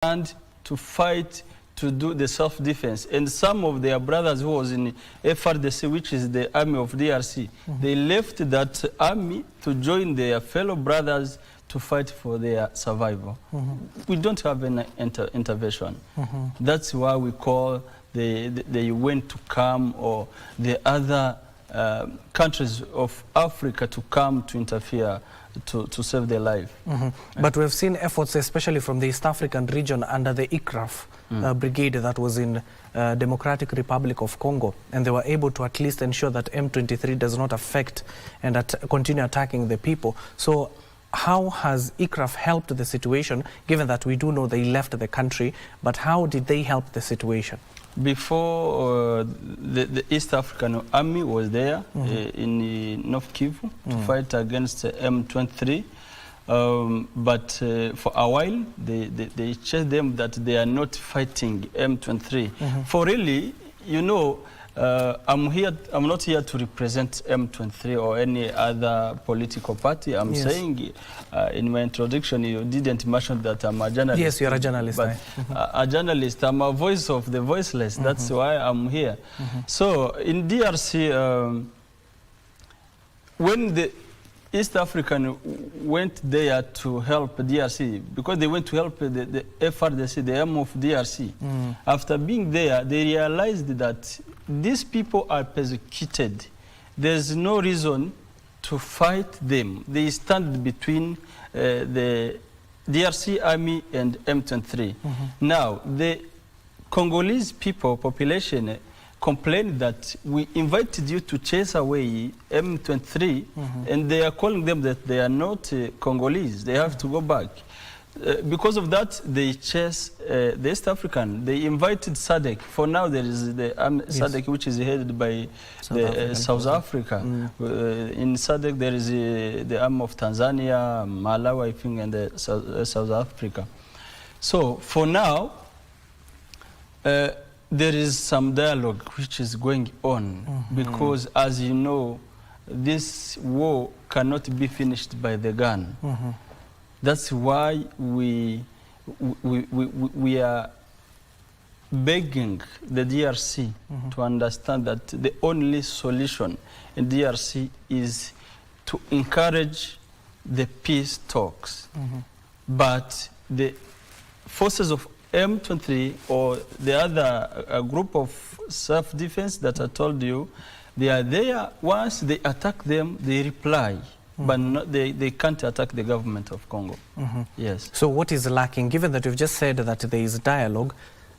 stand to fight to do the self-defense. And some of their brothers who was in FRDC, which is the army of DRC, they left that army to join their fellow brothers to fight for their survival. We don't have an intervention. That's why we call the UN to come, or the other countries of Africa to come to interfere to save their life. But we've seen efforts, especially from the East African region under the ICRAF brigade that was in Democratic Republic of Congo, and they were able to at least ensure that M23 does not affect and continue attacking the people. So how has ICRAF helped the situation, given that we do know they left the country, but how did they help the situation? Before, the East African Army was there in North Kivu to fight against M23. But for a while, they chased them that they are not fighting M23. For really, you know, I'm not here to represent M23 or any other political party. I'm saying in my introduction, you didn't mention that I'm a journalist. Yes, you're a journalist. But a journalist, I'm a voice of the voiceless. That's why I'm here. So in DRC, when the East African went there to help DRC, because they went to help the FRDC, the arm of DRC. After being there, they realized that these people are persecuted. There's no reason to fight them. They stand between the DRC army and M23. Now, the Congolese people, population, complained that we invited you to chase away M23, and they are calling them that they are not Congolese. They have to go back. Because of that, they chase the East African. They invited SADC. For now, there is the SADC, which is headed by South Africa. In SADC, there is the arm of Tanzania, Malawi, I think, and South Africa. So for now, there is some dialogue which is going on, because, as you know, this war cannot be finished by the gun. That's why we are begging the DRC to understand that the only solution in DRC is to encourage the peace talks. But the forces of M23 or the other group of self-defense that I told you, they are there. Once they attack them, they reply. But not, they can't attack the government of Congo. Yes. So what is lacking, given that you've just said that there is dialogue?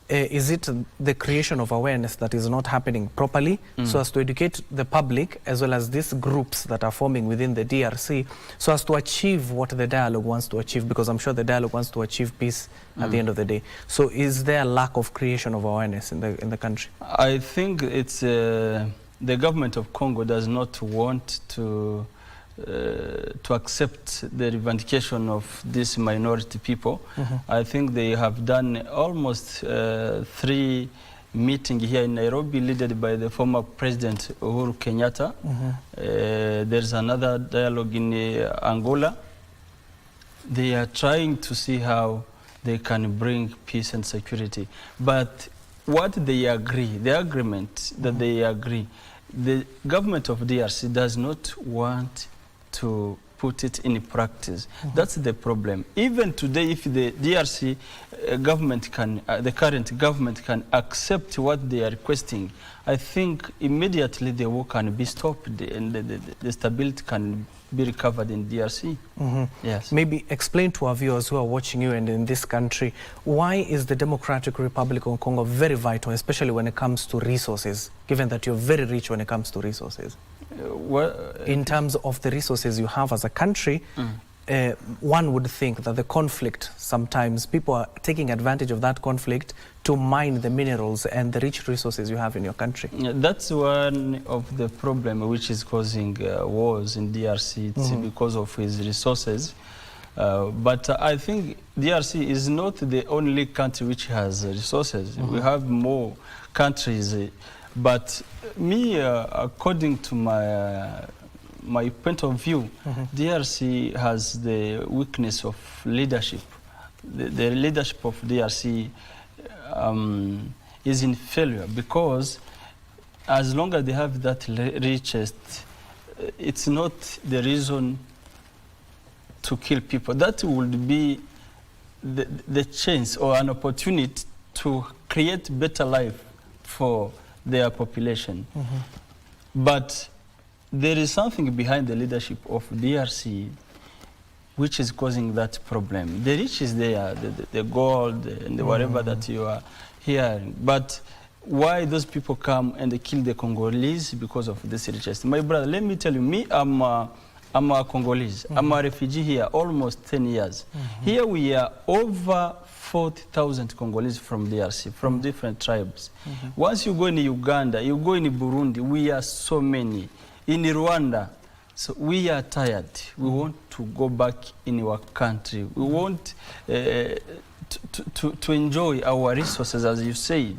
Is it the creation of awareness that is not happening properly, so as to educate the public, as well as these groups that are forming within the DRC, so as to achieve what the dialogue wants to achieve? Because I'm sure the dialogue wants to achieve peace at the end of the day. So is there a lack of creation of awareness in the country? I think it's the government of Congo does not want to accept the revendication of these minority people. I think they have done almost 3 meetings here in Nairobi, led by the former President Uhuru Kenyatta. There's another dialogue in Angola. They are trying to see how they can bring peace and security. But what they agree, the agreement that they agree, the government of DRC does not want to put it in practice. That's the problem. Even today, if the DRC government can, the current government can accept what they are requesting, I think immediately the war can be stopped and the stability can be recovered in DRC. Yes. Maybe explain to our viewers who are watching you and in this country, why is the Democratic Republic of Congo very vital, especially when it comes to resources, given that you're very rich when it comes to resources? In terms of the resources you have as a country, one would think that the conflict, sometimes people are taking advantage of that conflict to mine the minerals and the rich resources you have in your country. That's one of the problems which is causing wars in DRC. It's because of its resources. But I think DRC is not the only country which has resources. We have more countries. But me, according to my point of view, DRC has the weakness of leadership. the leadership of DRC is in failure, because as long as they have that riches, it's not the reason to kill people. That would be the chance or an opportunity to create better life for their population. But there is something behind the leadership of DRC which is causing that problem. The rich is there, the gold and the whatever that you are hearing. But why those people come and they kill the Congolese? Because of this riches. My brother, let me tell you, me, I'm a Congolese. I'm a refugee here almost 10 years. Here we are over 40,000 Congolese from DRC, from different tribes. Once you go in Uganda, you go in Burundi, we are so many. In Rwanda, so we are tired. We want to go back in our country. We want to enjoy our resources, as you said.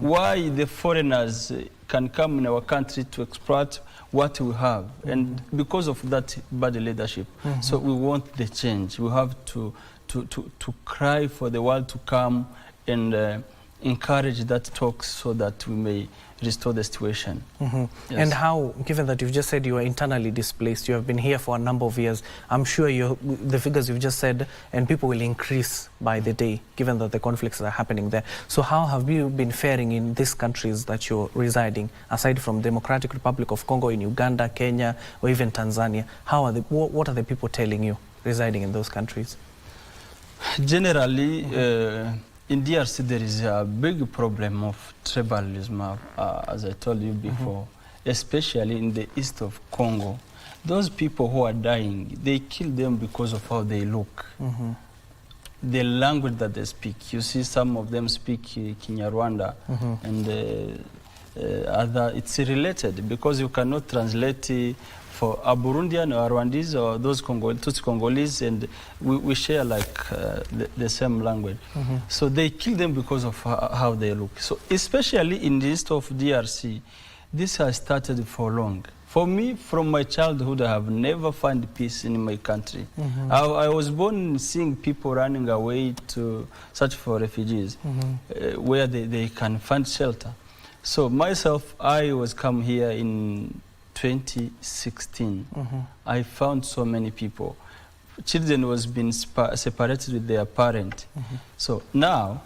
Why the foreigners can come in our country to exploit what we have? And because of that bad leadership. So we want the change. We have to cry for the world to come and encourage that talk so that we may restore the situation. Yes. And how, given that you've just said you are internally displaced, you have been here for a number of years, I'm sure the figures you've just said, and people will increase by the day, given that the conflicts are happening there. So how have you been faring in these countries that you're residing, aside from Democratic Republic of Congo, in Uganda, Kenya, or even Tanzania? How are what are the people telling you residing in those countries? Generally, in DRC, there is a big problem of tribalism, as I told you before, especially in the east of Congo. Those people who are dying, they kill them because of how they look, the language that they speak. You see, some of them speak Kinyarwanda, and it's related, because you cannot translate for a Burundian or Rwandese or those Tutsi Congolese, and we share like the same language. So they kill them because of how they look. So especially in the east of DRC, this has started for long. For me, from my childhood, I have never found peace in my country. I was born seeing people running away to search for refugees, where they can find shelter. So myself, I was come here in 2016. I found so many people. Children was being separated with their parent. So now,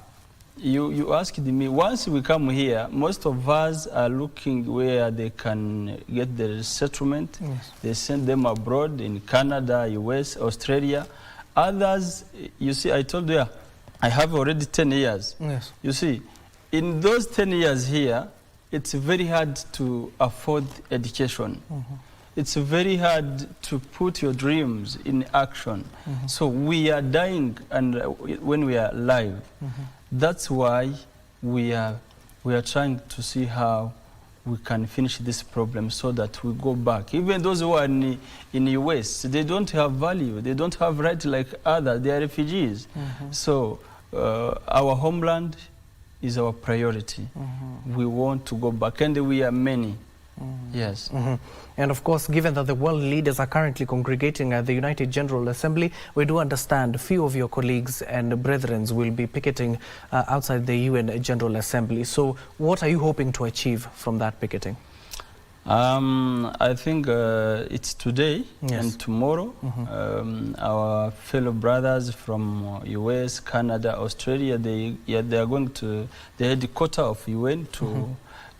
you asked me, once we come here, most of us are looking where they can get the settlement. They send them abroad in Canada, US, Australia. Others, you see, I told you, I have already 10 years. You see, in those 10 years here, it's very hard to afford education. It's very hard to put your dreams in action. So we are dying, and when we are alive. That's why we are trying to see how we can finish this problem so that we go back. Even those who are in the US, they don't have value. They don't have rights like others. They are refugees. So our homeland is our priority. We want to go back, and we are many. Yes. And of course, given that the world leaders are currently congregating at the United General Assembly, we do understand a few of your colleagues and brethren will be picketing outside the UN General Assembly. So what are you hoping to achieve from that picketing? I think it's today and tomorrow. Our fellow brothers from US, Canada, Australia, they are going to the headquarters of UN to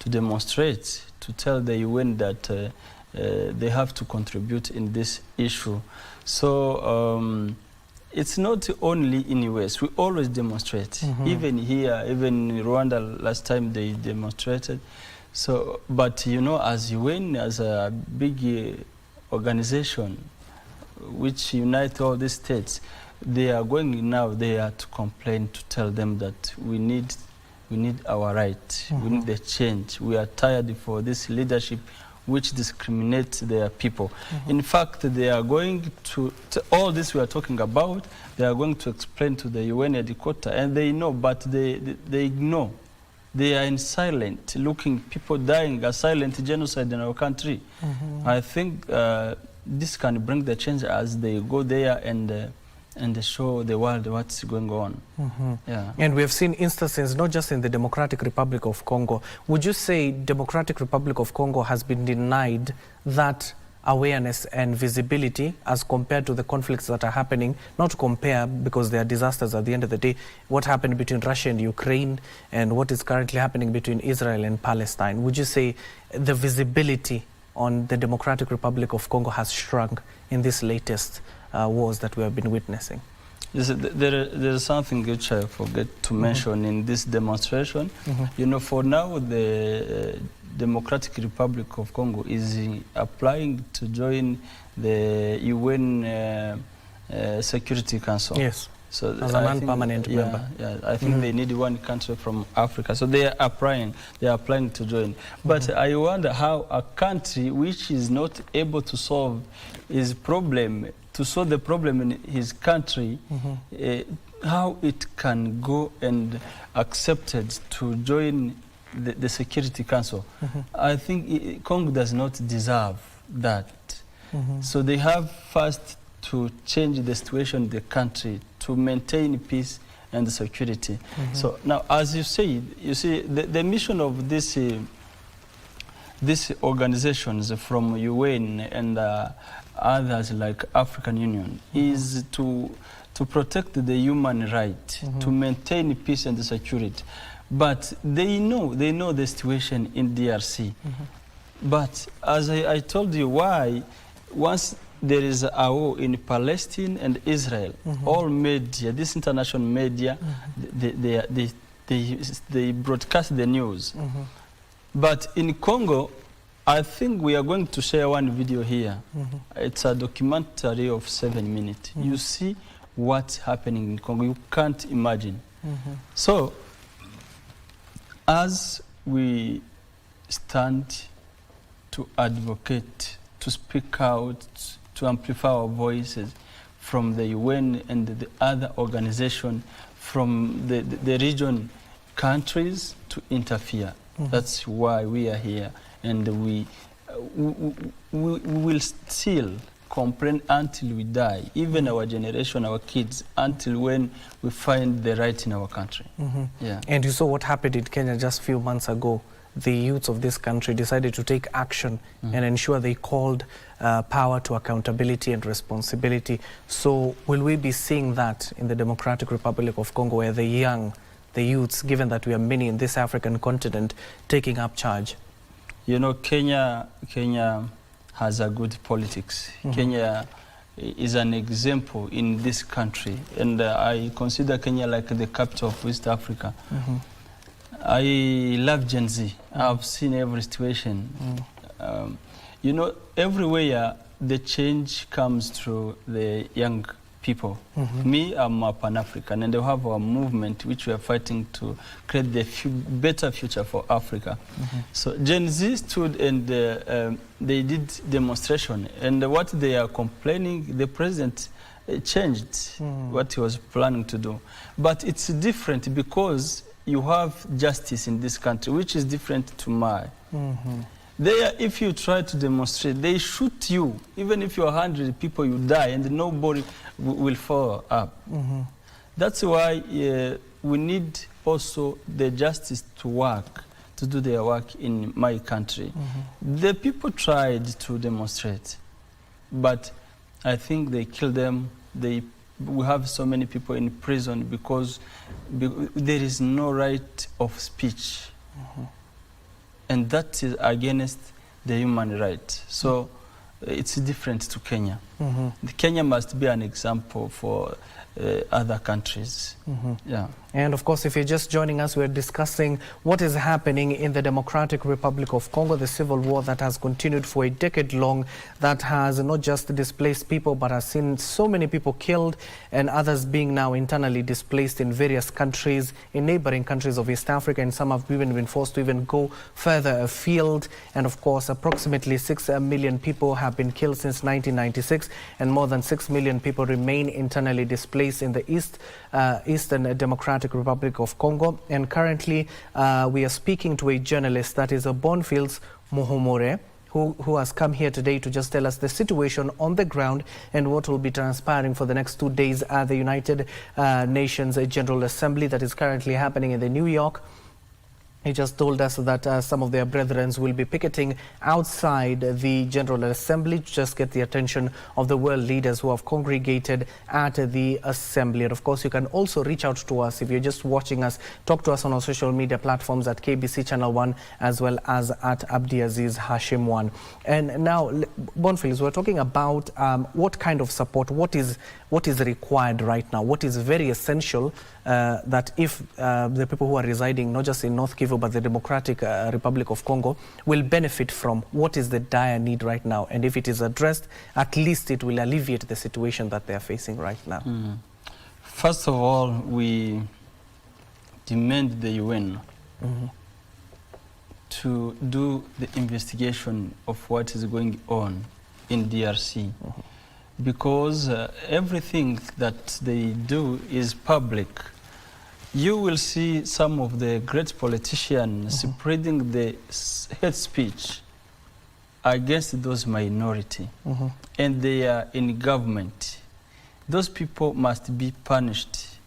demonstrate, to tell the UN that they have to contribute in this issue. So it's not only in US. We always demonstrate. Even here, even in Rwanda, last time they demonstrated. So, but you know, as UN, as a big organization which unites all these states, they are going now there to complain, to tell them that we need our right, we need the change. We are tired for this leadership which discriminates their people. In fact, they are going to all this we are talking about, they are going to explain to the UN headquarters, and they know, but they ignore. They are in silent, looking people dying, a silent genocide in our country. I think this can bring the change as they go there and and show the world what's going on. Yeah. And we have seen instances not just in the Democratic Republic of Congo. Would you say Democratic Republic of Congo has been denied that awareness and visibility as compared to the conflicts that are happening, not to compare because they are disasters at the end of the day, what happened between Russia and Ukraine and what is currently happening between Israel and Palestine? Would you say the visibility on the Democratic Republic of Congo has shrunk in these latest wars that we have been witnessing? Yes, there is something which I forget to mention in this demonstration. You know, for now, the Democratic Republic of Congo is applying to join the UN Security Council. Yes. So as a non-permanent member. Yeah, I think they need one country from Africa. So they are applying to join. But I wonder how a country which is not able to solve his problem, to solve the problem in his country, how it can go and accepted to join the Security Council. I think Congo does not deserve that. So they have first to change the situation in the country to maintain peace and security. So now, as you say, the mission of these organizations from UN and others like African Union is to protect the human right, to maintain peace and security. But they know the situation in DRC. But as I told you, why once there is a war in Palestine and Israel, all media, this international media, they broadcast the news. But in Congo, I think we are going to share one video here. It's a documentary of 7 minutes. You see what's happening in Congo. You can't imagine. So, as we stand to advocate, to speak out, to amplify our voices from the UN and the other organizations, from the region countries to interfere. That's why we are here, and we will still complain until we die, even our generation, our kids, until when we find the right in our country. Yeah. And you saw what happened in Kenya just a few months ago. The youths of this country decided to take action and ensure they called power to accountability and responsibility. So will we be seeing that in the Democratic Republic of Congo, where the young, the youths, given that we are many in this African continent, taking up charge? You know, Kenya has a good politics. Kenya is an example in this country, and I consider Kenya like the capital of West Africa. I love Gen Z. I've seen every situation. You know, everywhere the change comes through the young people. Me, I'm a Pan-African, and they have a movement which we are fighting to create the better future for Africa. So Gen Z stood and they did demonstration, and what they are complaining, the president changed what he was planning to do. But it's different because you have justice in this country, which is different to mine. There, if you try to demonstrate, they shoot you. Even if you're 100 people, you die, and nobody will follow up. That's why we need also the justice to work, to do their work in my country. The people tried to demonstrate, but I think they killed them. We have so many people in prison because there is no right of speech. And that is against the human right. So it's different to Kenya. Kenya must be an example for other countries. Yeah. And of course, if you're just joining us, we're discussing what is happening in the Democratic Republic of Congo, the civil war that has continued for a decade long, that has not just displaced people, but has seen so many people killed and others being now internally displaced in various countries, in neighboring countries of East Africa, and some have even been forced to even go further afield. And of course, approximately 6 million people have been killed since 1996, and more than 6 million people remain internally displaced in the Eastern Democratic Republic of Congo. And currently we are speaking to a journalist, that is Bonfils Muhumure, who has come here today to just tell us the situation on the ground and what will be transpiring for the next 2 days at the United Nations General Assembly that is currently happening in New York. He just told us that some of their brethren will be picketing outside the General Assembly to just get the attention of the world leaders who have congregated at the Assembly. And of course, you can also reach out to us if you're just watching us. Talk to us on our social media platforms at KBC Channel 1 as well as at Abdiaziz Hashim 1. And now, Bonfils, we're talking about what kind of support, what is required right now, what is very essential that if the people who are residing not just in North Kivu but the Democratic Republic of Congo will benefit from. What is the dire need right now? And if it is addressed, at least it will alleviate the situation that they are facing right now. First of all, we demand the UN to do the investigation of what is going on in DRC. Because everything that they do is public. You will see some of the great politicians spreading the hate speech against those minority, and they are in government. Those people must be punished.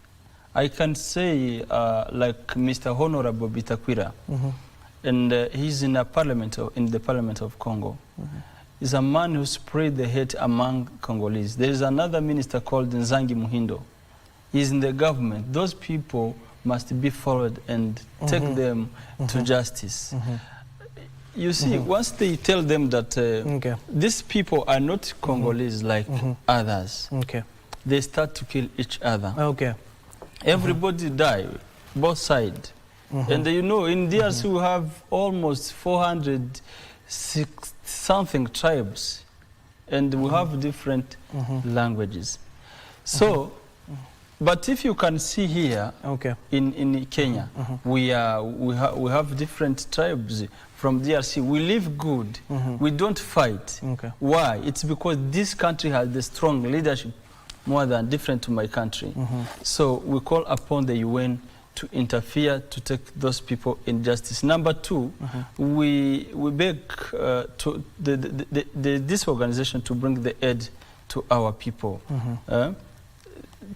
I can say, like Mr. Honorable Bitakwira, and he's in the parliament of Congo. Is a man who spread the hate among Congolese. There is another minister called Nzangi Muhindo. He's in the government. Those people must be followed and take them to justice. You see, once they tell them that these people are not Congolese like others, they start to kill each other. Everybody die, both sides. And you know, in DRC we have almost 460-something tribes, and we have different languages. So, but if you can see here in Kenya, we have different tribes from DRC. We live good. We don't fight. Why? It's because this country has the strong leadership more than different to my country. So we call upon the UN to interfere to take those people in justice. Number two, we beg this organization to bring the aid to our people,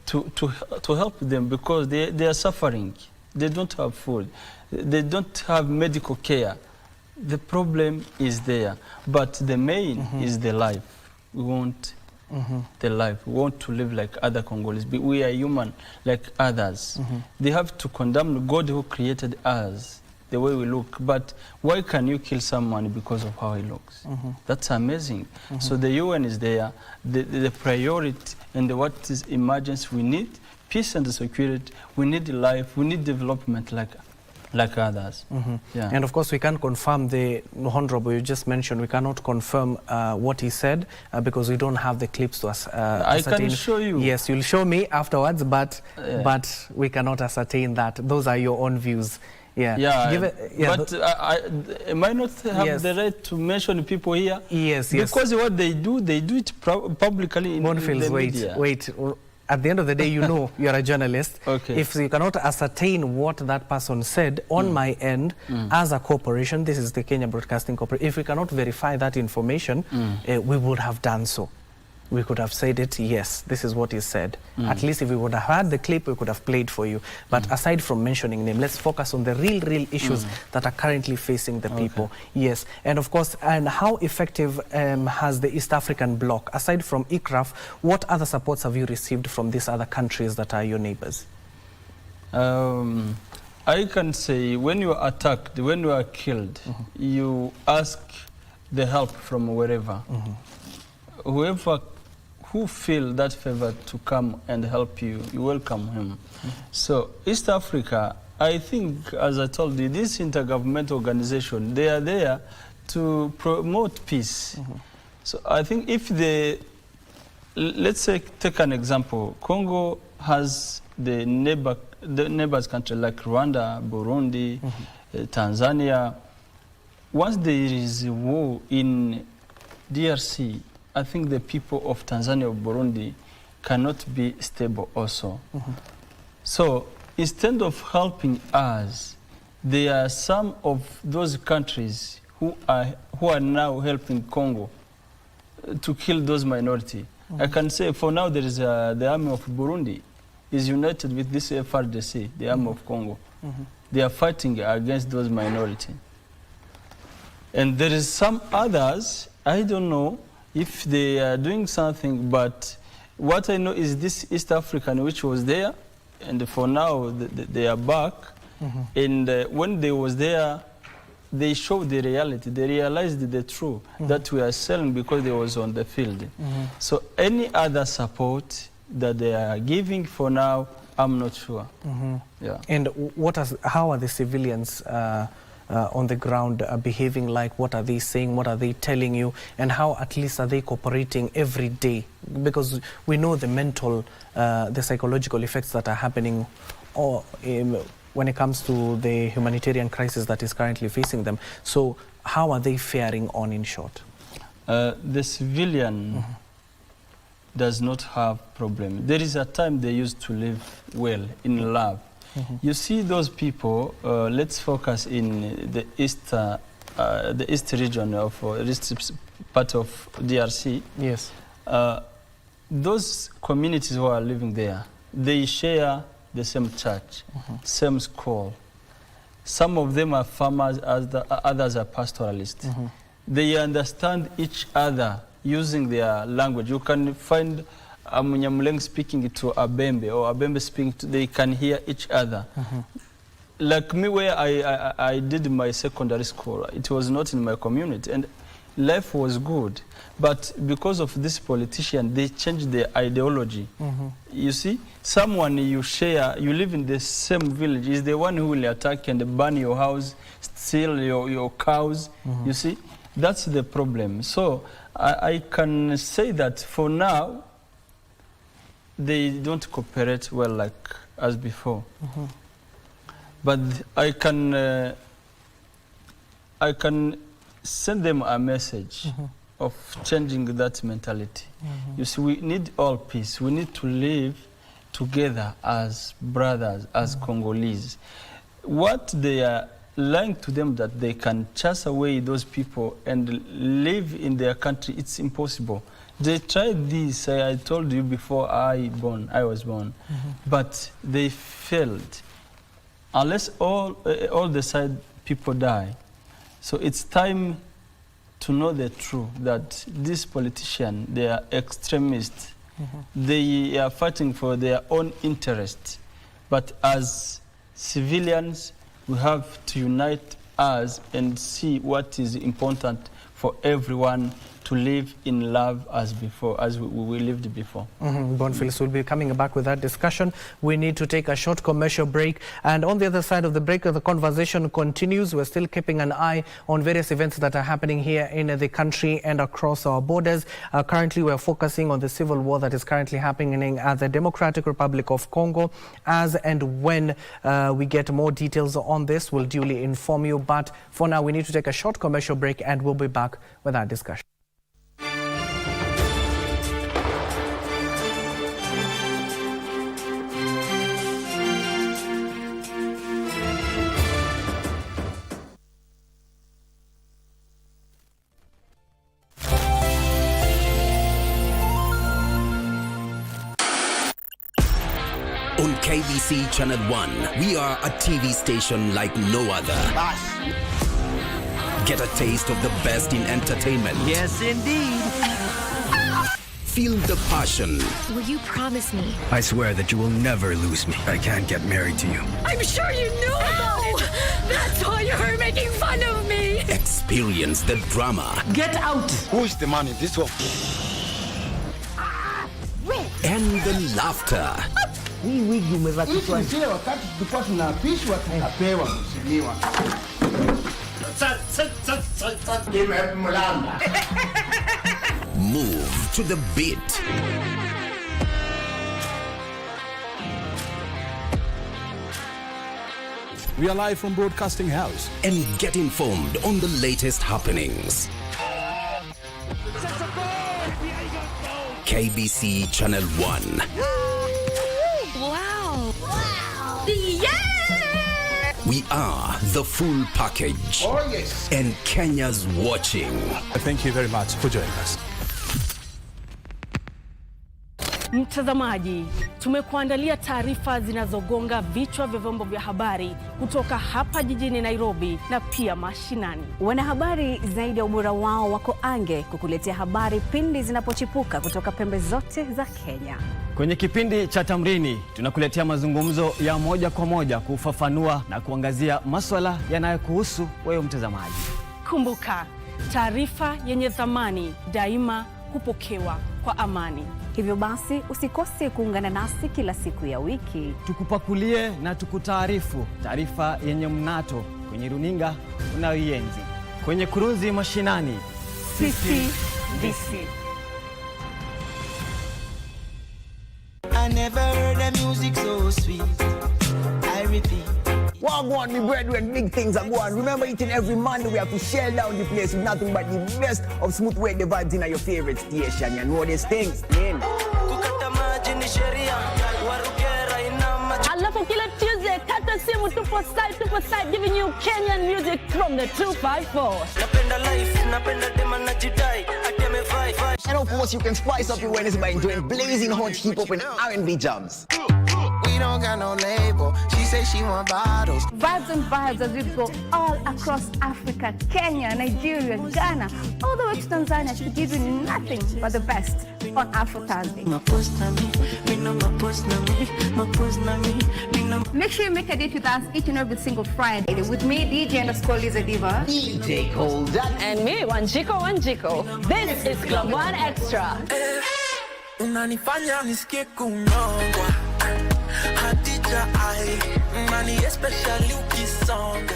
to help them, because they are suffering. They don't have food. They don't have medical care. The problem is there, but the main is the life. We want the life. We want to live like other Congolese. We are human like others. They have to condemn God who created us, the way we look. But why can you kill someone because of how he looks? That's amazing. So the UN is there. The priority and what is emergency, we need peace and security. We need life. We need development like others. And of course, we can't confirm the Honorable you just mentioned. We cannot confirm what he said because we don't have the clips to us. I can show you. Yes, you'll show me afterwards, but we cannot ascertain that. Those are your own views. But am I not have the right to mention people here? Yes. Because what they do it publicly in the media. Wait. At the end of the day, you know you're a journalist. If you cannot ascertain what that person said, on my end, as a corporation, this is the Kenya Broadcasting Corporation, if we cannot verify that information, we would have done so. We could have said it, yes, this is what he said. At least if we would have had the clip, we could have played for you. But aside from mentioning them, let's focus on the real issues that are currently facing the people. Yes, and of course, and how effective has the East African bloc, aside from ICRAF, what other supports have you received from these other countries that are your neighbors? I can say when you are attacked, when you are killed, you ask the help from wherever. Whoever who feel that favor to come and help you, you welcome him. So East Africa, I think, as I told you, this intergovernmental organization, they are there to promote peace. So I think if let's say, take an example, Congo has the neighbors country like Rwanda, Burundi, Tanzania. Once there is a war in DRC, I think the people of Tanzania or Burundi cannot be stable also. So instead of helping us, there are some of those countries who are now helping Congo to kill those minority. I can say for now there is the army of Burundi is united with this FRDC, the army of Congo. They are fighting against those minority. And there is some others, I don't know if they are doing something, but what I know is this East African which was there, and for now they are back. And when they was there, they showed the reality. They realized the truth that we are selling because they was on the field. So any other support that they are giving for now, I'm not sure. Yeah. And how are the civilians on the ground behaving like? What are they saying? What are they telling you? And how at least are they cooperating every day? Because we know the mental, the psychological effects that are happening when it comes to the humanitarian crisis that is currently facing them. So how are they faring on, in short? The civilian does not have problem. There is a time they used to live well, in love. You see those people, let's focus in the east region of east part of DRC. Yes. Those communities who are living there, they share the same church, same school. Some of them are farmers, others are pastoralists. They understand each other using their language. You can find a Munyamuleng speaking to a Bembe, or a Bembe speaking to, they can hear each other. Like me, where I did my secondary school, it was not in my community, and life was good. But because of this politician, they changed their ideology. You see, someone you share, you live in the same village, is the one who will attack and burn your house, steal your cows. You see, that's the problem. So I can say that for now, they don't cooperate well like as before. But I can send them a message of changing that mentality. You see, we need all peace. We need to live together as brothers, as Congolese. What they are lying to them that they can chase away those people and live in their country, it's impossible. They tried this, I told you before I was born, but they failed. Unless all the side people die. So it's time to know the truth, that these politicians, they are extremists. They are fighting for their own interests. But as civilians, we have to unite us and see what is important for everyone to live in love as before, as we lived before. Bonfils will be coming back with that discussion. We need to take a short commercial break, and on the other side of the break, the conversation continues. We're still keeping an eye on various events that are happening here in the country and across our borders. Currently, we're focusing on the civil war that is currently happening at the Democratic Republic of Congo. As and when we get more details on this, we'll duly inform you. But for now, we need to take a short commercial break, and we'll be back with our discussion. On KBC Channel 1, we are a TV station like no other. Get a taste of the best in entertainment. Yes, indeed. Feel the passion. Will you promise me? I swear that you will never lose me. I can't get married to you. I'm sure you knew about it. That's why you're making fun of me. Experience the drama. Get out. Who is the man in this one? And the laughter. Hii wigi umevaa kichwani. Zile wakati tulikuwa tunaapishwa tunapewa mheshimiwa. Move to the beat. We are live from Broadcasting House. And get informed on the latest happenings. KBC Channel 1. Wow. Yeah! We are the full package. Oh, yes. And Kenya's watching. Thank you very much for joining us. Mtazamaji, tumekuandalia taarifa zinazogonga vichwa vya vyombo vya habari kutoka hapa jijini Nairobi na pia mashinani. Wanahabari zaidi ya ubora wao wako ange kukuletea habari pindi zinapochipuka kutoka pembe zote za Kenya. Kwenye kipindi cha Tamrini tunakuletea mazungumzo ya moja kwa moja kufafanua na kuangazia masuala yanayokuhusu wewe mtazamaji. Kumbuka, taarifa yenye thamani daima hupokewa kwa amani. Hivyo basi usikose kuungana nasi kila siku ya wiki. Tukupakulie na tukutaarifu taarifa yenye mnato kwenye runinga unayoienzi. Kwenye kurunzi mashinani, sisi DC. I never heard a music so sweet. I repeat. Wagwan, me brethren, big things are going. Remember, each and every Monday we have to shell down the place with nothing but the best of smooth reggae vibes in your favorite station. You know these things, man. Alafu kila Tuesday, kata simu tupo side, giving you Kenyan music from the 254. And of course, you can spice up your Wednesday by enjoying blazing hot hip-hop and R&B jams. We don't got no label. She said she want bottles. Vibes and vibes as we go all across Africa, Kenya, Nigeria, Ghana, all the way to Tanzania to give you nothing but the best on Afro Thursday. Make sure you make a date with us each and every single Friday with me, DJ_Liza Diva, DJ Cold, and me, Wanjiko. This is Club One Extra. Unanifanya nisikie kunongwa Hadija ai Mani especially ukisonga.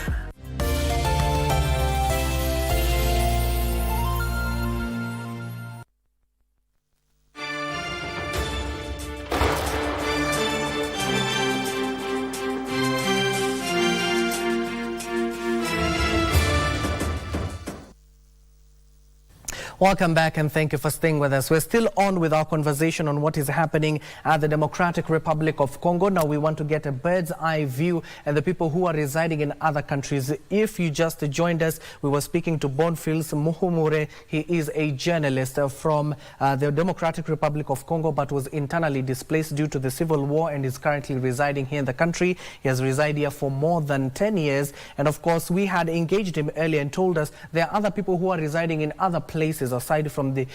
Welcome back and thank you for staying with us. We're still on with our conversation on what is happening at the Democratic Republic of Congo. Now we want to get a bird's eye view and the people who are residing in other countries. If you just joined us, we were speaking to Bonfils Muhumure. He is a journalist from the Democratic Republic of Congo but was internally displaced due to the civil war and is currently residing here in the country. He has resided here for more than 10 years. And of course, we had engaged him earlier and told us there are other people who are residing in other places aside from the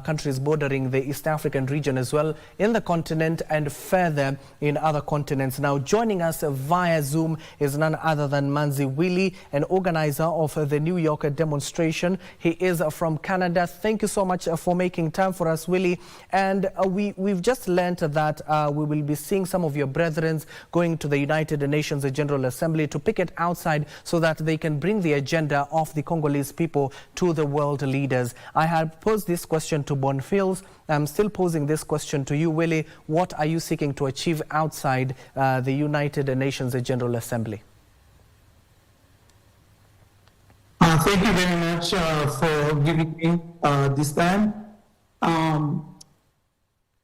countries bordering the East African region as well, in the continent and further in other continents. Now joining us via Zoom is none other than Manzi Willie, an organizer of the New York demonstration. He is from Canada. Thank you so much for making time for us, Willie. And we've just learned that we will be seeing some of your brethren going to the United Nations General Assembly to pick it outside so that they can bring the agenda of the Congolese people to the world leaders. I had posed this question to Bonfils. I'm still posing this question to you, Willie. What are you seeking to achieve outside the United Nations General Assembly? Thank you very much for giving me this time.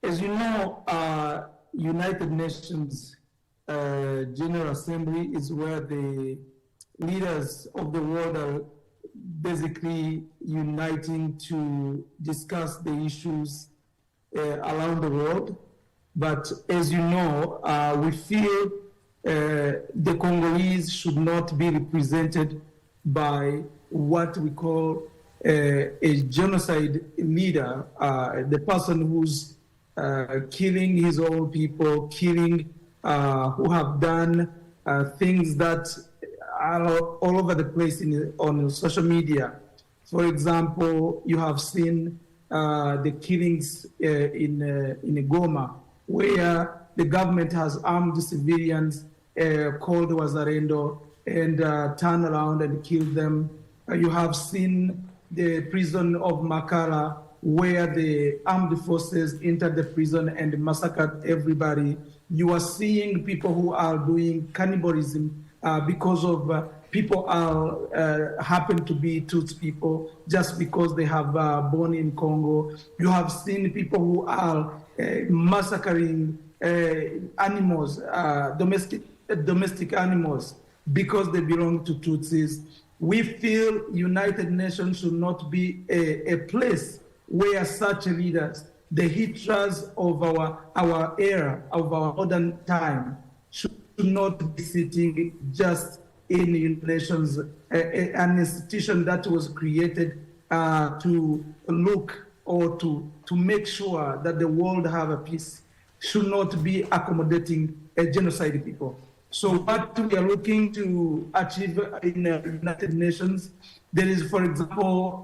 As you know, United Nations General Assembly is where the leaders of the world are basically uniting to discuss the issues around the world. But as you know, we feel the Congolese should not be represented by what we call a genocide leader, the person who's killing his own people, killing who have done things that are all over the place on social media. For example, you have seen the killings in Goma, where the government has armed civilians called Wazarendo and turned around and killed them. You have seen the prison of Makala, where the armed forces entered the prison and massacred everybody. You are seeing people who are doing cannibalism because of people happen to be Tutsi people just because they have born in Congo. You have seen people who are massacring animals, domestic animals. because they belong to Tutsis. We feel United Nations should not be a place where such leaders, the Hitlers of our era, of our modern time, should not be sitting just in United Nations, an institution that was created to look or to make sure that the world have a peace, should not be accommodating a genocide people. So what we are looking to achieve in the United Nations, there is, for example,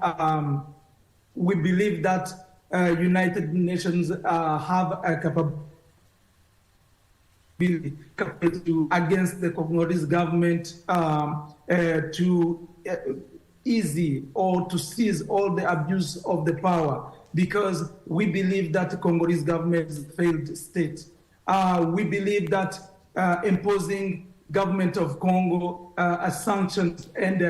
we believe that United Nations have a capability against the Congolese government to easy or to seize all the abuse of the power, because we believe that the Congolese government is a failed state. We believe that imposing government of Congo sanctions and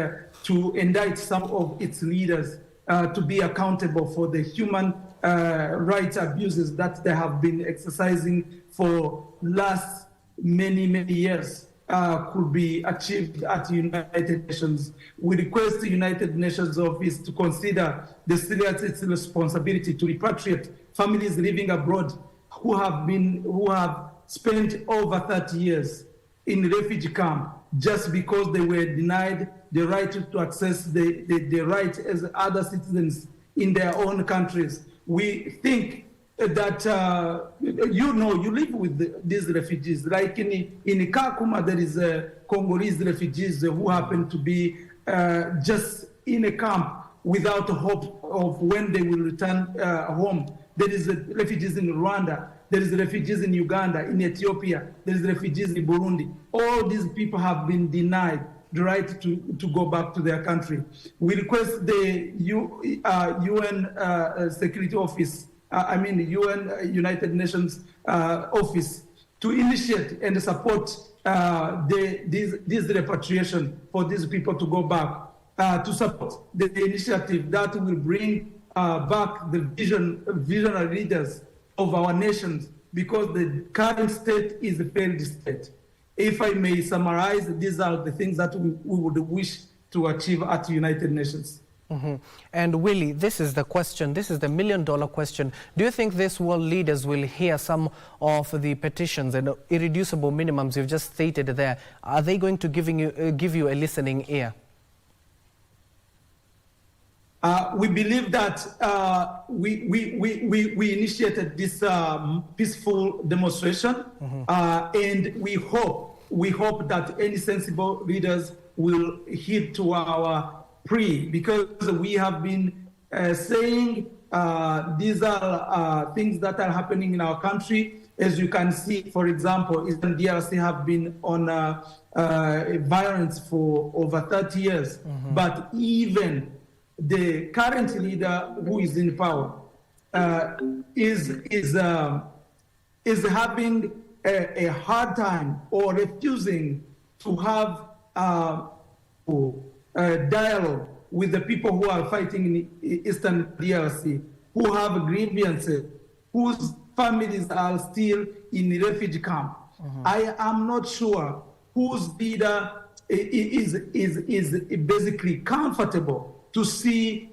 to indict some of its leaders to be accountable for the human rights abuses that they have been exercising for last many years could be achieved at United Nations. We request the United Nations office to consider the serious its responsibility to repatriate families living abroad who have spent over 30 years in refugee camp just because they were denied the right to access the right as other citizens in their own countries. We think that, you live with these refugees. Like in Kakuma, there is Congolese refugees who happen to be just in a camp without hope of when they will return home. There is refugees in Rwanda. There is refugees in Uganda, in Ethiopia. There is refugees in Burundi. All these people have been denied the right to go back to their country. We request the UN Security Office, the UN United Nations Office to initiate and support this repatriation for these people to go back, to support the initiative that will bring back the visionary leaders of our nations, because the current state is a failed state. If I may summarize, these are the things that we would wish to achieve at the United Nations. And Willie, this is the question, this is the million-dollar question. Do you think these world leaders will hear some of the petitions and irreducible minimums you've just stated there? Are they going to give you a listening ear? We believe that we initiated this peaceful demonstration, and we hope that any sensible leaders will heed to our plea, because we have been saying these are things that are happening in our country. As you can see, for example, Eastern DRC have been on violence for over 30 years, but even the current leader who is in power is having a hard time or refusing to have dialogue with the people who are fighting in Eastern DRC, who have grievances, whose families are still in refugee camp. I am not sure whose leader is basically comfortable to see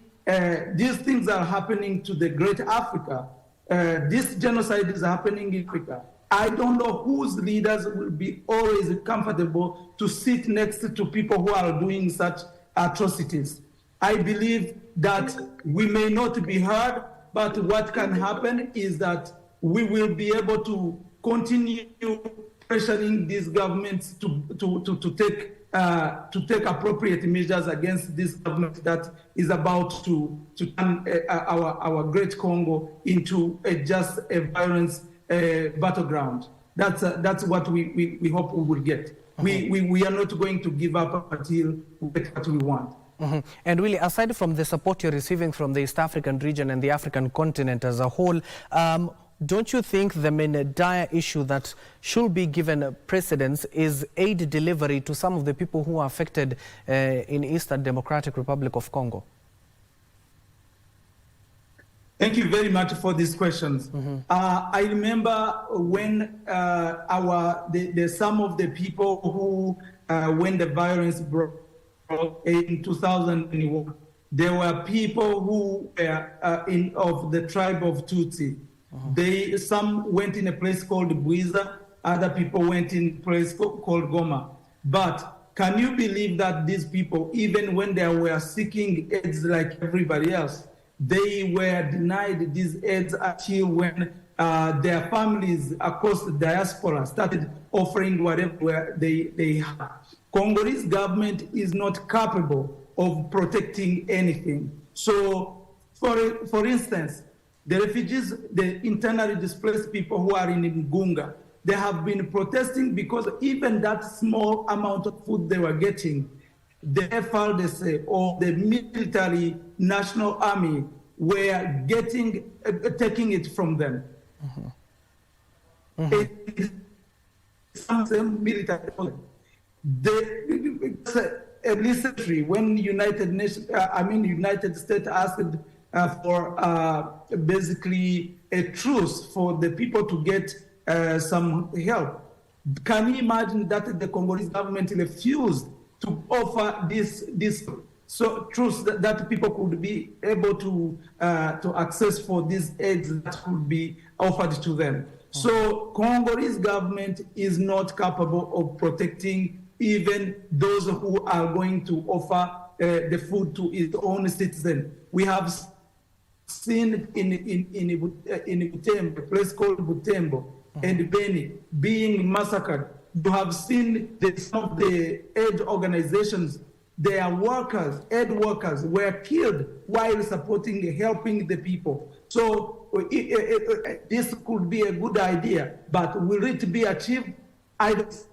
these things are happening to the great Africa. This genocide is happening in Africa. I don't know whose leaders will be always comfortable to sit next to people who are doing such atrocities. I believe that we may not be heard, but what can happen is that we will be able to continue pressuring these governments to take appropriate measures against this government that is about to turn our great Congo into just a violence battleground. That's what we hope we will get. We are not going to give up until we get what we want. And really, aside from the support you're receiving from the East African region and the African continent as a whole, don't you think the main dire issue that should be given precedence is aid delivery to some of the people who are affected in Eastern Democratic Republic of Congo? Thank you very much for these questions. I remember when some of the people who when the violence broke in 2001, there were people who were of the tribe of Tutsi. Some went in a place called Buiza, other people went in a place called Goma. But can you believe that these people, even when they were seeking aids like everybody else, they were denied these aids until when their families across the diaspora started offering whatever they had. Congolese government is not capable of protecting anything. So, for instance, the refugees, the internally displaced people who are in Ngunga, they have been protesting because even that small amount of food they were getting, the FARDC or the military national army were taking it from them. Some military, recently when United States asked for basically a truce for the people to get some help. Can you imagine that the Congolese government refused to offer this truce that people could be able to access for these aids that could be offered to them? So Congolese government is not capable of protecting even those who are going to offer the food to its own citizens. We have seen in Butembo, a place called Butembo, and Beni being massacred. You have seen some of the aid organizations, their workers, aid workers, were killed while helping the people. So this could be a good idea, but will it be achieved? I don't.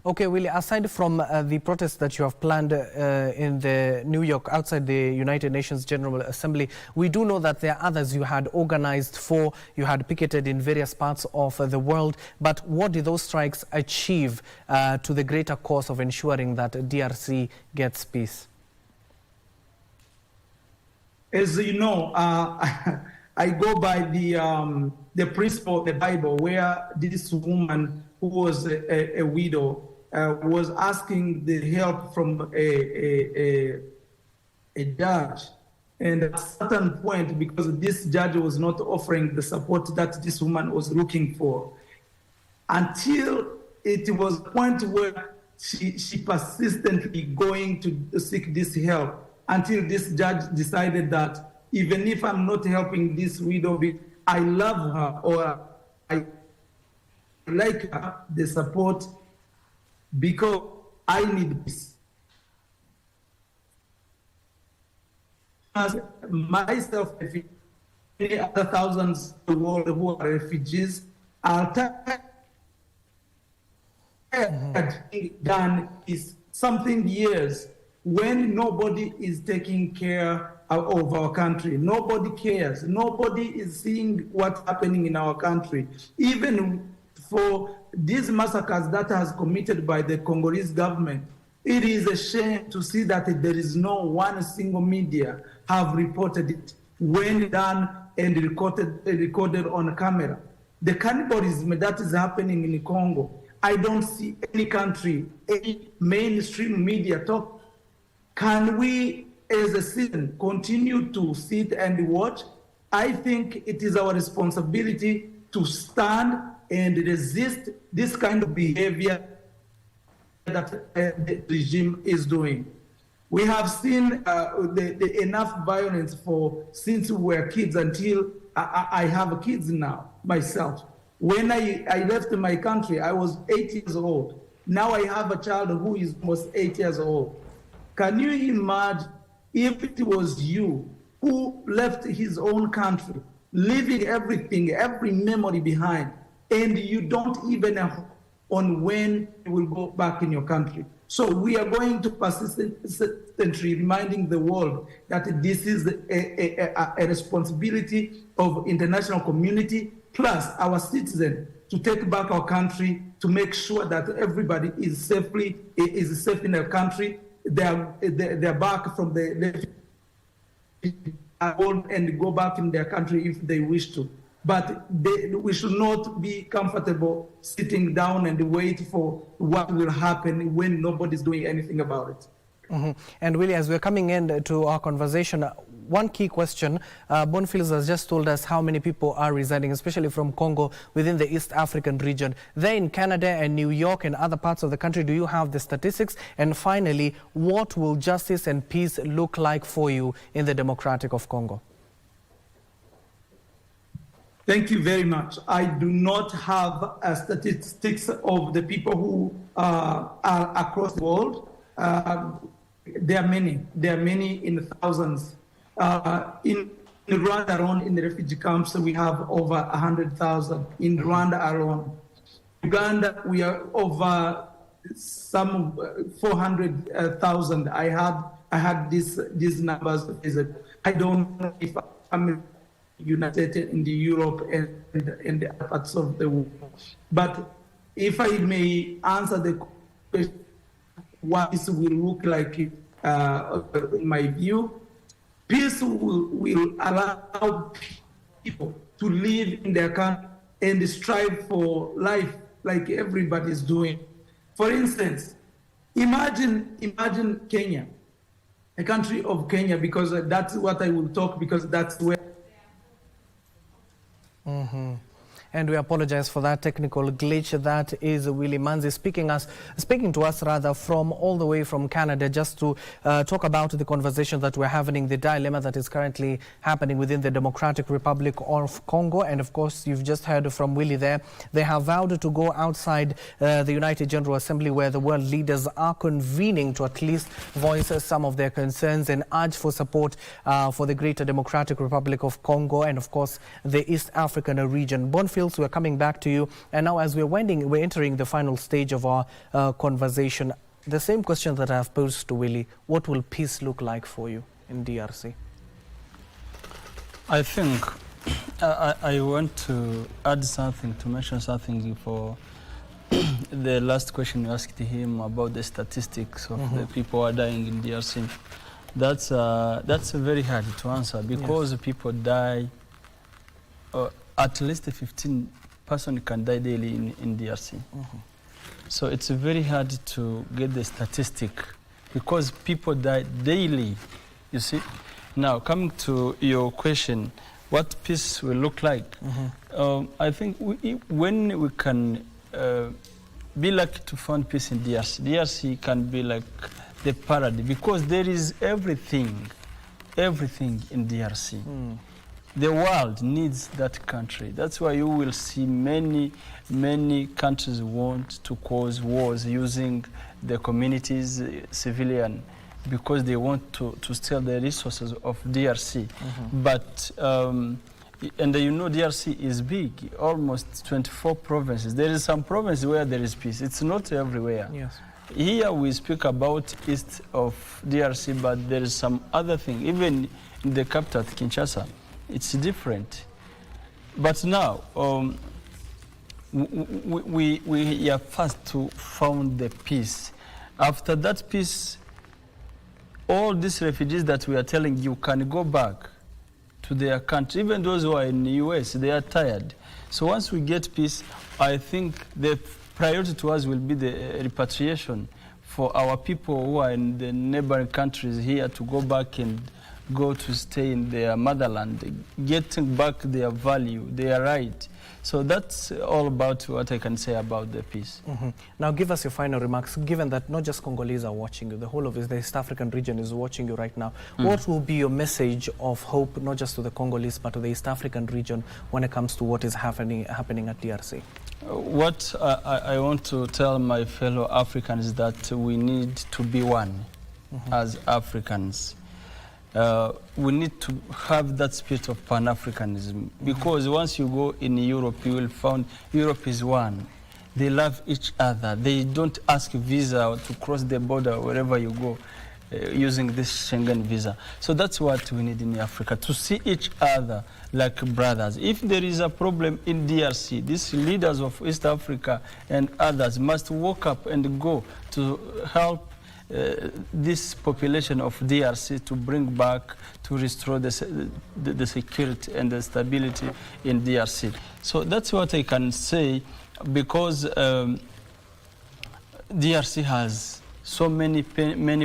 Okay, Willie, aside from the protests that you have planned in the New York, outside the United Nations General Assembly, we do know that there are others you had organized for, you had picketed in various parts of the world, but what did those strikes achieve to the greater cause of ensuring that DRC gets peace? As you know, I go by the principle of the Bible, where this woman who was a widow was asking the help from a judge. And at a certain point, because this judge was not offering the support that this woman was looking for, until it was a point where she persistently going to seek this help, until this judge decided that even if I'm not helping this widow, I love her or I like her, the support, because I need peace. As myself, many other thousands in the world who are refugees are done is something years when nobody is taking care of our country. Nobody cares. Nobody is seeing what's happening in our country. Even for these massacres that has committed by the Congolese government, it is a shame to see that there is no one single media have reported it when done and recorded on camera. The cannibalism that is happening in Congo, I don't see any country, any mainstream media talk. Can we, as a citizen, continue to sit and watch? I think it is our responsibility to stand and resist this kind of behavior that the regime is doing. We have seen enough violence since we were kids until I have kids now, myself. When I left my country, I was 8 years old. Now I have a child who is almost 8 years old. Can you imagine if it was you who left his own country, leaving everything, every memory behind, and you don't even know on when you will go back in your country? So we are going to persistently reminding the world that this is a responsibility of international community plus our citizens to take back our country, to make sure that everybody is safe in their country. They're back from the and go back in their country if they wish to. but we should not be comfortable sitting down and wait for what will happen when nobody's doing anything about it. And Willie, as we're coming into our conversation, one key question, Bonfields has just told us how many people are residing, especially from Congo, within the East African region. There in Canada and New York and other parts of the country, do you have the statistics? And finally, what will justice and peace look like for you in the Democratic of Congo? Thank you very much. I do not have statistics of the people who are across the world. There are many in thousands. In Rwanda alone, in the refugee camps, we have over 100,000 in Rwanda alone. Uganda, we are over some 400,000. I had these numbers. I don't know if I'm united in the Europe and the other parts of the world. But if I may answer the question, what this will look like, in my view, peace will allow people to live in their country and strive for life like everybody is doing. For instance, imagine Kenya, a country of Kenya, because that's what I will talk, because that's where. And we apologize for that technical glitch. That is Willie Manzi speaking to us from all the way from Canada, just to talk about the conversation that we're having, the dilemma that is currently happening within the Democratic Republic of Congo. And of course, you've just heard from Willie there. They have vowed to go outside the United General Assembly, where the world leaders are convening, to at least voice some of their concerns and urge for support for the greater Democratic Republic of Congo and of course the East African region. Bonfields, we're coming back to you. And now as we're entering the final stage of our conversation, the same question that I've posed to Willie: what will peace look like for you in DRC? I think I want to add something, to mention something for the last question you asked him about the statistics of the people who are dying in DRC. That's very hard to answer, because people die. At least 15 persons can die daily in DRC. So it's very hard to get the statistic, because people die daily, you see. Now, coming to your question, what peace will look like? I think when we can be lucky to find peace in DRC, DRC can be like the paradise, because there is everything in DRC. The world needs that country. That's why you will see many countries want to cause wars using the communities, civilian, because they want to steal the resources of DRC. But, and you know, DRC is big, almost 24 provinces. There is some provinces where there is peace. It's not everywhere. Yes. Here we speak about east of DRC, but there is some other thing. Even in the capital, Kinshasa, it's different. But now, we are first to found the peace. After that peace, all these refugees that we are telling you can go back to their country. Even those who are in the US, they are tired. So once we get peace, I think the priority to us will be the repatriation for our people who are in the neighboring countries here to go back and go to stay in their motherland, getting back their value, their right. So that's all about what I can say about the peace. Now give us your final remarks, given that not just Congolese are watching you, the whole of the East African region is watching you right now. What will be your message of hope, not just to the Congolese, but to the East African region when it comes to what is happening at DRC? What I want to tell my fellow Africans is that we need to be one as Africans. We need to have that spirit of Pan-Africanism, because once you go in Europe, you will find Europe is one. They love each other. They don't ask visa to cross the border wherever you go using this Schengen visa. So that's what we need in Africa, to see each other like brothers. If there is a problem in DRC, these leaders of East Africa and others must walk up and go to help this population of DRC to bring back, to restore the security and the stability in DRC. So that's what I can say, because DRC has so many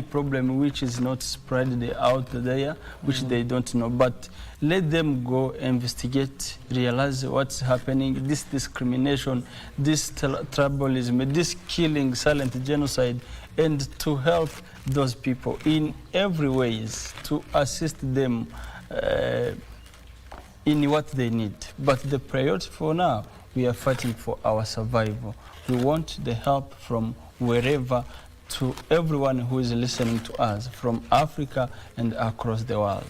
problems which is not spread out there, which they don't know. But let them go investigate, realize what's happening, this discrimination, this tribalism, this killing, silent genocide, and to help those people in every ways, to assist them in what they need. But the priority for now, we are fighting for our survival. We want the help from wherever, to everyone who is listening to us from Africa and across the world.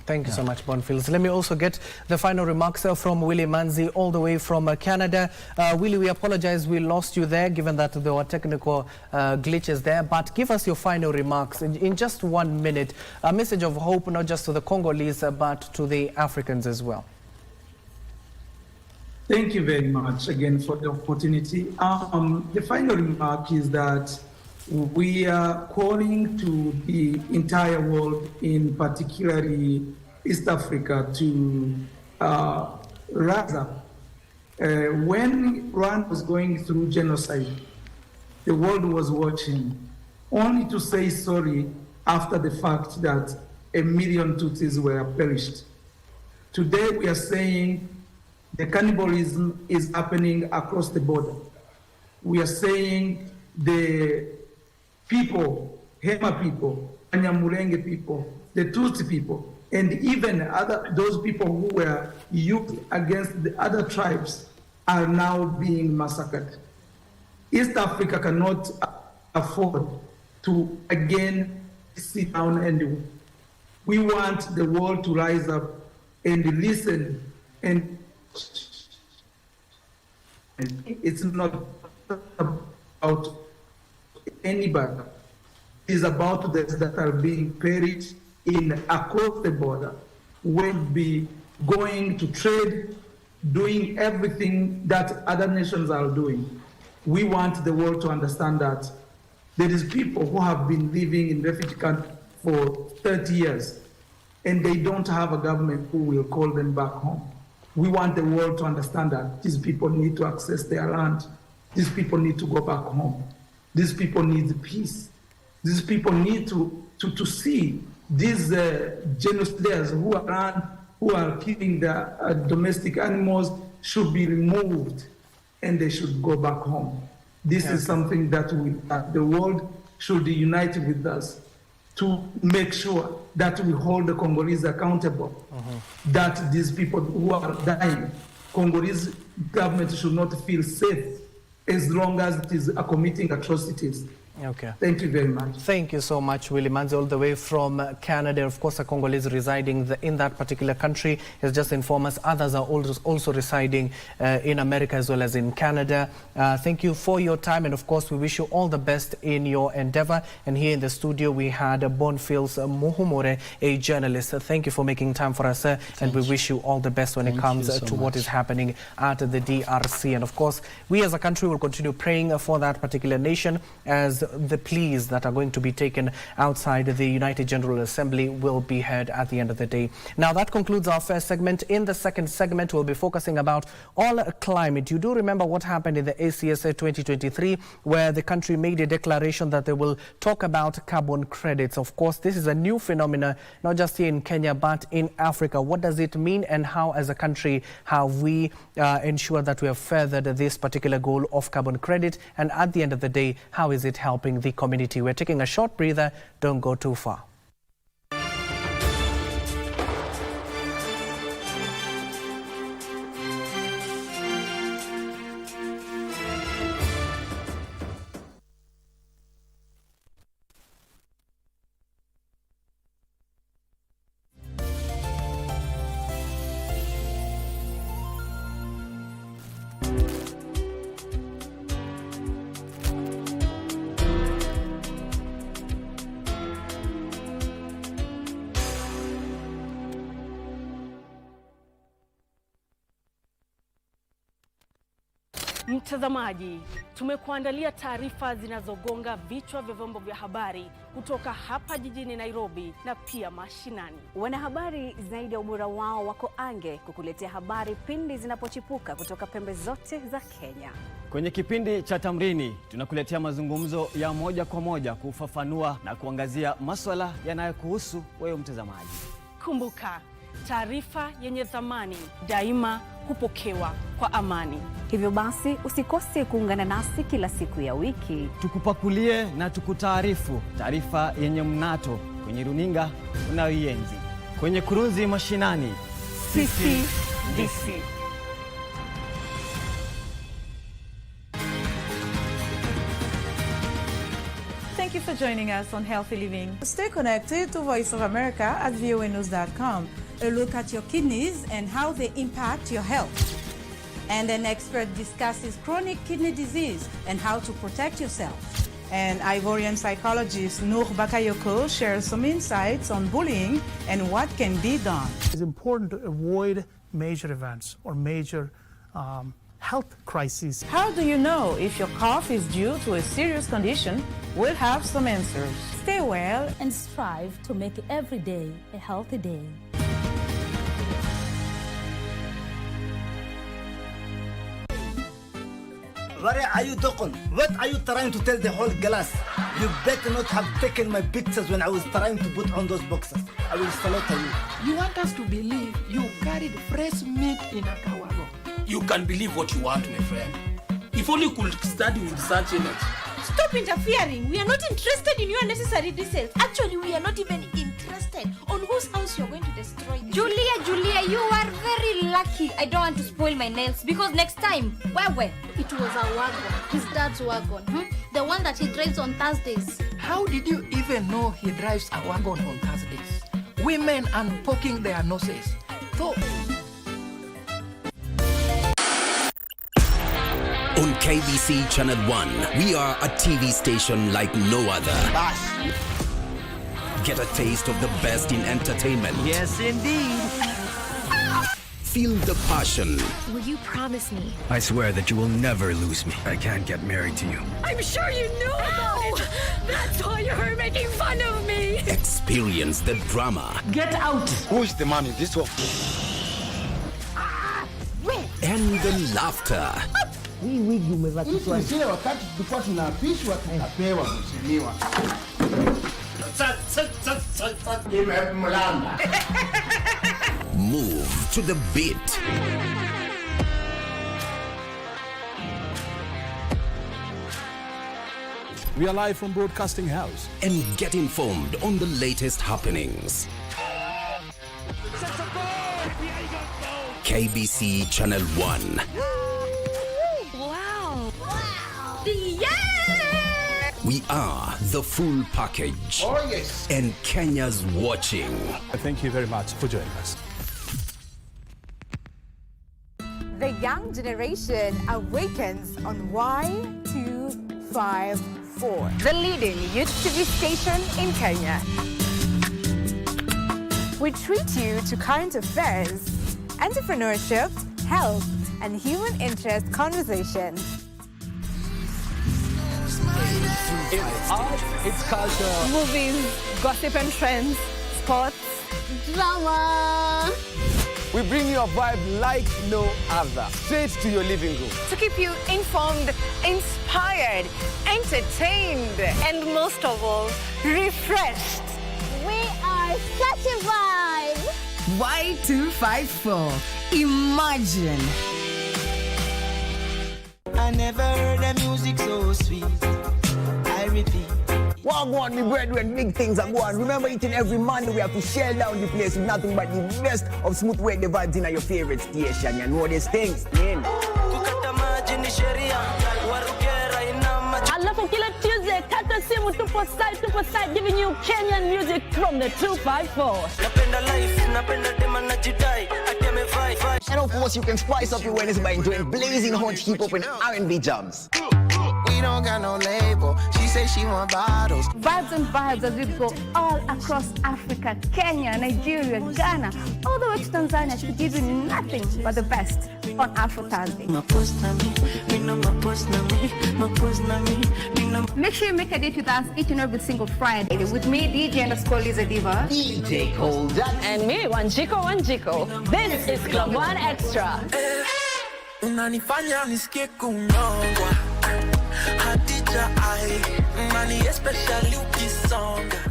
Thank you so much, Bonfields. Let me also get the final remarks from Willie Manzi, all the way from Canada. Willie, we apologize we lost you there, given that there were technical glitches there, but give us your final remarks in just 1 minute. A message of hope, not just to the Congolese, but to the Africans as well. Thank you very much again for the opportunity. The final remark is that we are calling to the entire world, in particularly East Africa, to rise up. When Rwanda was going through genocide, the world was watching, only to say sorry after the fact that 1 million Tutsis were perished. Today we are saying the cannibalism is happening across the border. We are saying the people, Hema people, Anyamulenge people, the Tutsi people, and even those people who were used against the other tribes are now being massacred. East Africa cannot afford to again sit down, and we want the world to rise up and listen. And it's not about anybody. It's about those that are being perished across the border. We'll be going to trade, doing everything that other nations are doing. We want the world to understand that there is people who have been living in refugee camps for 30 years, and they don't have a government who will call them back home. We want the world to understand that these people need to access their land. These people need to go back home. These people need peace. These people need to see these genocides who are killing the domestic animals should be removed, and they should go back home. This is something that the world should unite with us to make sure that we hold the Congolese accountable, that these people who are dying, Congolese government should not feel safe as long as it is committing atrocities. Okay. Thank you very much. Thank you so much, Willie Manzi, all the way from Canada. Of course, a Congolese residing in that particular country has just informed us. Others are also residing in America as well as in Canada. Thank you for your time, and of course, we wish you all the best in your endeavor. And here in the studio, we had Bonfields Muhumure, a journalist. Thank you for making time for us, sir, and we wish you all the best when it comes to what is happening at the DRC. And of course, we as a country will continue praying for that particular nation, as the pleas that are going to be taken outside the United General Assembly will be heard at the end of the day. Now, that concludes our first segment. In the second segment, we'll be focusing about all climate. You do remember what happened in the ACSA 2023, where the country made a declaration that they will talk about carbon credits. Of course, this is a new phenomenon, not just here in Kenya, but in Africa. What does it mean, and how, as a country, have we ensured that we have furthered this particular goal of carbon credit? And at the end of the day, how is it helping the community? We're taking a short breather. Don't go too far. Mtazamaji, tumekuandalia taarifa zinazogonga vichwa vya vyombo vya habari kutoka hapa jijini Nairobi na pia mashinani. Wanahabari zaidi ya ubora wao wako ange kukuletea habari pindi zinapochipuka kutoka pembe zote za Kenya. Kwenye kipindi cha Tamrini tunakuletea mazungumzo ya moja kwa moja kufafanua na kuangazia masuala yanayokuhusu wewe mtazamaji. Kumbuka, taarifa yenye thamani daima hupokewa kwa amani. Hivyo basi usikose kuungana nasi kila siku ya wiki. Tukupakulie na tukutaarifu taarifa yenye mnato kwenye runinga unayoienzi. Kwenye kurunzi mashinani, sisi DC. Thank you for joining us on Healthy Living. Stay connected to Voice of America at voanews.com. A look at your kidneys and how they impact your health. And an expert discusses chronic kidney disease and how to protect yourself. And Ivorian psychologist Noor Bakayoko shares some insights on bullying and what can be done. It's important to avoid major events or major health crises. How do you know if your cough is due to a serious condition? We'll have some answers. Stay well and strive to make every day a healthy day. Where are you, Dokon? What are you trying to tell the whole class? You better not have taken my pictures when I was trying to put on those boxes. I will slaughter you. You want us to believe you carried fresh meat in a kawago? You can believe what you want, my friend. If only you could study with such image. Stop interfering. We are not interested in your unnecessary details. Actually, we are not even interested on whose house you're going to destroy this. Julia, you are very lucky. I don't want to spoil my nails because next time, where? It was a wagon, his dad's wagon. The one that he drives on Thursdays. How did you even know he drives a wagon on Thursdays? Women and poking their noses. So, on KBC Channel 1, we are a TV station like no other. Get a taste of the best in entertainment. Yes, indeed. Feel the passion. Will you promise me? I swear that you will never lose me. I can't get married to you. I'm sure you knew about it. That's why you're making fun of me. Experience the drama. Get out. Who is the man in this one? And the laughter. Hii wigi umevakishwa. Sile wakati tulikuwa tunapishwa tunapewa mheshimiwa. Move to the beat. We are live from Broadcasting House. And get informed on the latest happenings. KBC Channel 1. Yeah! We are the full package. Oh, yes. And Kenya's watching. Thank you very much for joining us. The young generation awakens on Y254, the leading youth TV station in Kenya. We treat you to current affairs, entrepreneurship, health, and human interest conversations. It's art, it's culture. Movies, gossip and trends, sports, Drama. We bring you a vibe like no other, straight to your living room. To keep you informed, inspired, entertained, and most of all, refreshed. We are such a vibe. Y254. Imagine. I never heard the music so sweet. I repeat. Wagwan, me brethren, big things are going. Remember, each and every Monday we have to shell down the place with nothing but the best of smooth way the vibes in your favorite station. You know these things, man. Alafu kila Tuesday, kata simu tupo side, giving you Kenyan music from the 254. And of course, you can spice up your Wednesday by enjoying blazing hot hip-hop and R&B jams. We don't got no label. She say she want bottles. Vibes and vibes as we go all across Africa, Kenya, Nigeria, Ghana, all the way to Tanzania to give you nothing but the best on Afro Thursday. Make sure you make a date with us each and every single Friday with me, DJ_Liza Diva, DJ Cole Jack, And me, Wanjiko. This is Club One Extra. Unanifanya nisikie kunyongwa Hadija ai Mani especially ukisonga.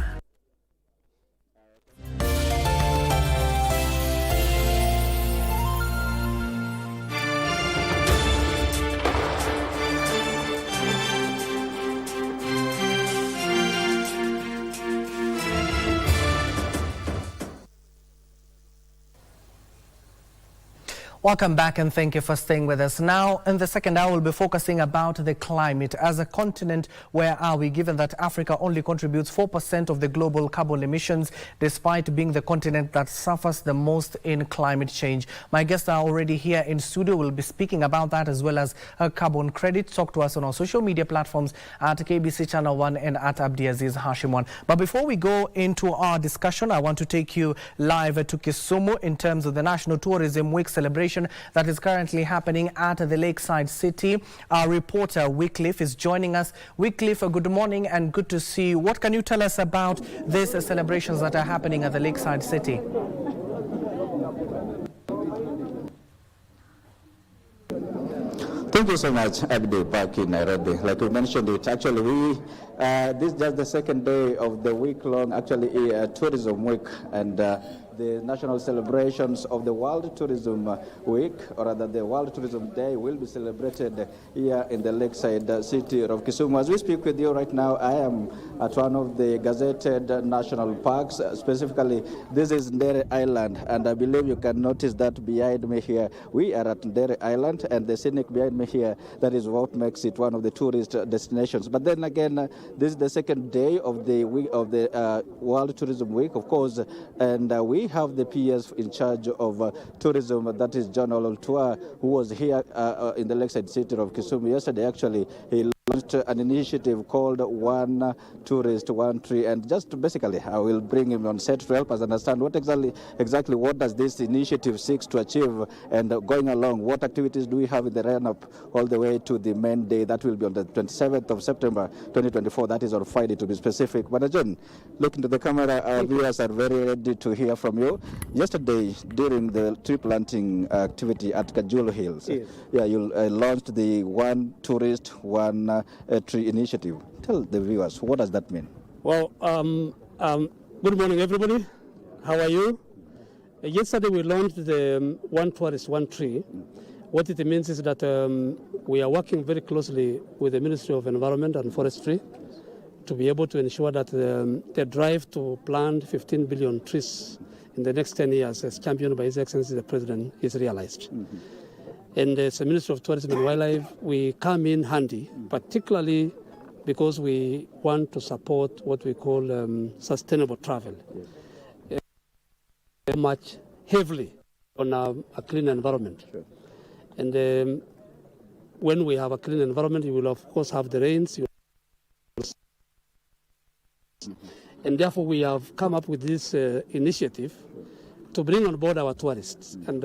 Welcome back and thank you for staying with us. Now, in the second hour, we'll be focusing about the climate. As a continent, where are we, given that Africa only contributes 4% of the global carbon emissions, despite being the continent that suffers the most in climate change? My guests are already here in studio. We'll be speaking about that as well as carbon credit. Talk to us on our social media platforms at KBC Channel 1 and at Abdiaziz Hashim 1. But before we go into our discussion, I want to take you live to Kisumu in terms of the National Tourism Week celebration that is currently happening at the Lakeside City. Our reporter Wycliffe is joining us. Wycliffe, good morning and good to see you. What can you tell us about these celebrations that are happening at the Lakeside City? Thank you so much, Abdi, back in Nairobi. Like we mentioned it, actually this is just the second day of the week-long tourism week, and the national celebrations of the World Tourism Week, or rather the World Tourism Day, will be celebrated here in the Lakeside City of Kisumu. As we speak with you right now, I am at one of the gazetted national parks. Specifically, this is Ndere Island, and I believe you can notice that behind me here, we are at Ndere Island, and the scenic behind me here, that is what makes it one of the tourist destinations. But then again, this is the second day of the week of the World Tourism Week, of course, and we have the PS in charge of tourism, that is John Ololtua, who was here in the Lakeside City of Kisumu yesterday. Actually, he launched an initiative called One Tourist, One Tree, and just basically I will bring him on set to help us understand what exactly what does this initiative seeks to achieve, and going along, what activities do we have in the run-up all the way to the main day that will be on the 27th of September 2024, that is on Friday to be specific. But John, look into the camera, our viewers are very ready to hear from you. Yesterday, during the tree planting activity at Kajulu Hills, you launched the One Tourist, One Tree initiative. Tell the viewers, what does that mean? Well, good morning, everybody. How are you? Yesterday, we launched the One Tourist, One Tree. What it means is that we are working very closely with the Ministry of Environment and Forestry to be able to ensure that the drive to plant 15 billion trees in the next 10 years, as championed by His Excellency the President, is realized. And as a Minister of Tourism and Wildlife, we come in handy, particularly because we want to support what we call sustainable travel. Much heavily on a clean environment. And when we have a clean environment, you will of course have the rains. And therefore we have come up with this initiative to bring on board our tourists, and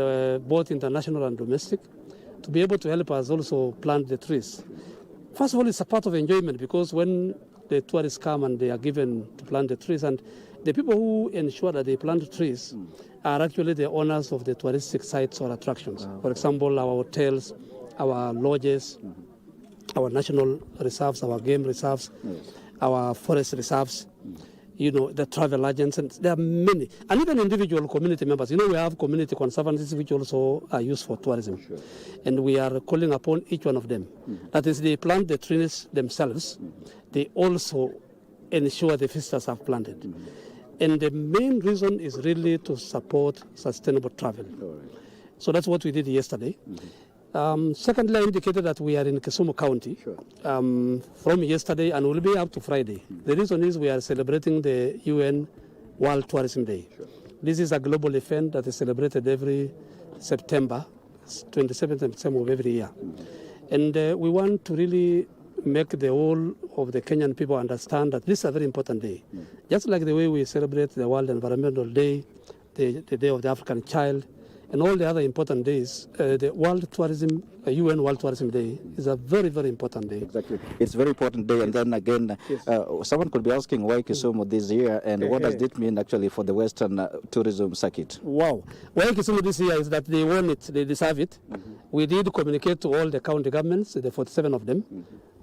both international and domestic, to be able to help us also plant the trees. First of all, it's a part of enjoyment, because when the tourists come and they are given to plant the trees, and the people who ensure that they plant trees are actually the owners of the touristic sites or attractions. For example, our hotels, our lodges, our national reserves, our game reserves, our forest reserves, the travel agents, and there are many, and even individual community members. We have community conservancies which also are used for tourism. And we are calling upon each one of them. That is, they plant the trees themselves. They also ensure the visitors have planted. And the main reason is really to support sustainable travel. So that's what we did yesterday. Secondly, I indicated that we are in Kisumu County from yesterday and will be up to Friday. The reason is we are celebrating the UN World Tourism Day. This is a global event that is celebrated every September, 27th September of every year. And we want to really make the whole of the Kenyan people understand that this is a very important day. Just like the way we celebrate the World Environmental Day, the Day of the African Child, and all the other important days, the World Tourism, UN World Tourism Day is a very, very important day. Exactly. It's a very important day. And then again, someone could be asking why Kisumu this year, and what does it mean actually for the Western tourism circuit? Wow. Why Kisumu this year is that they want it, they deserve it. We did communicate to all the county governments, the 47 of them,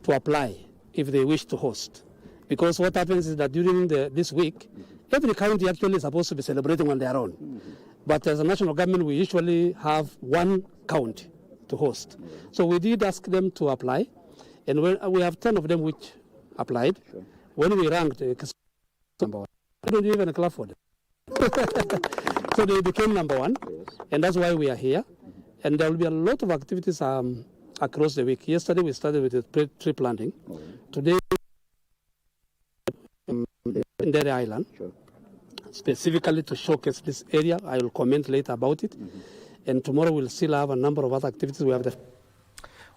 to apply if they wish to host. Because what happens is that during this week, every county actually is supposed to be celebrating on their own. But as a national government, we usually have one county to host. So we did ask them to apply, and we have 10 of them which applied. When we ranked, number one. I don't even clap for them. So they became number one, and that's why we are here. And there will be a lot of activities across the week. Yesterday we started with the tree planting. Today, in Dere Island. Specifically to showcase this area. I will comment later about it. And tomorrow we'll still have a number of other activities. We have the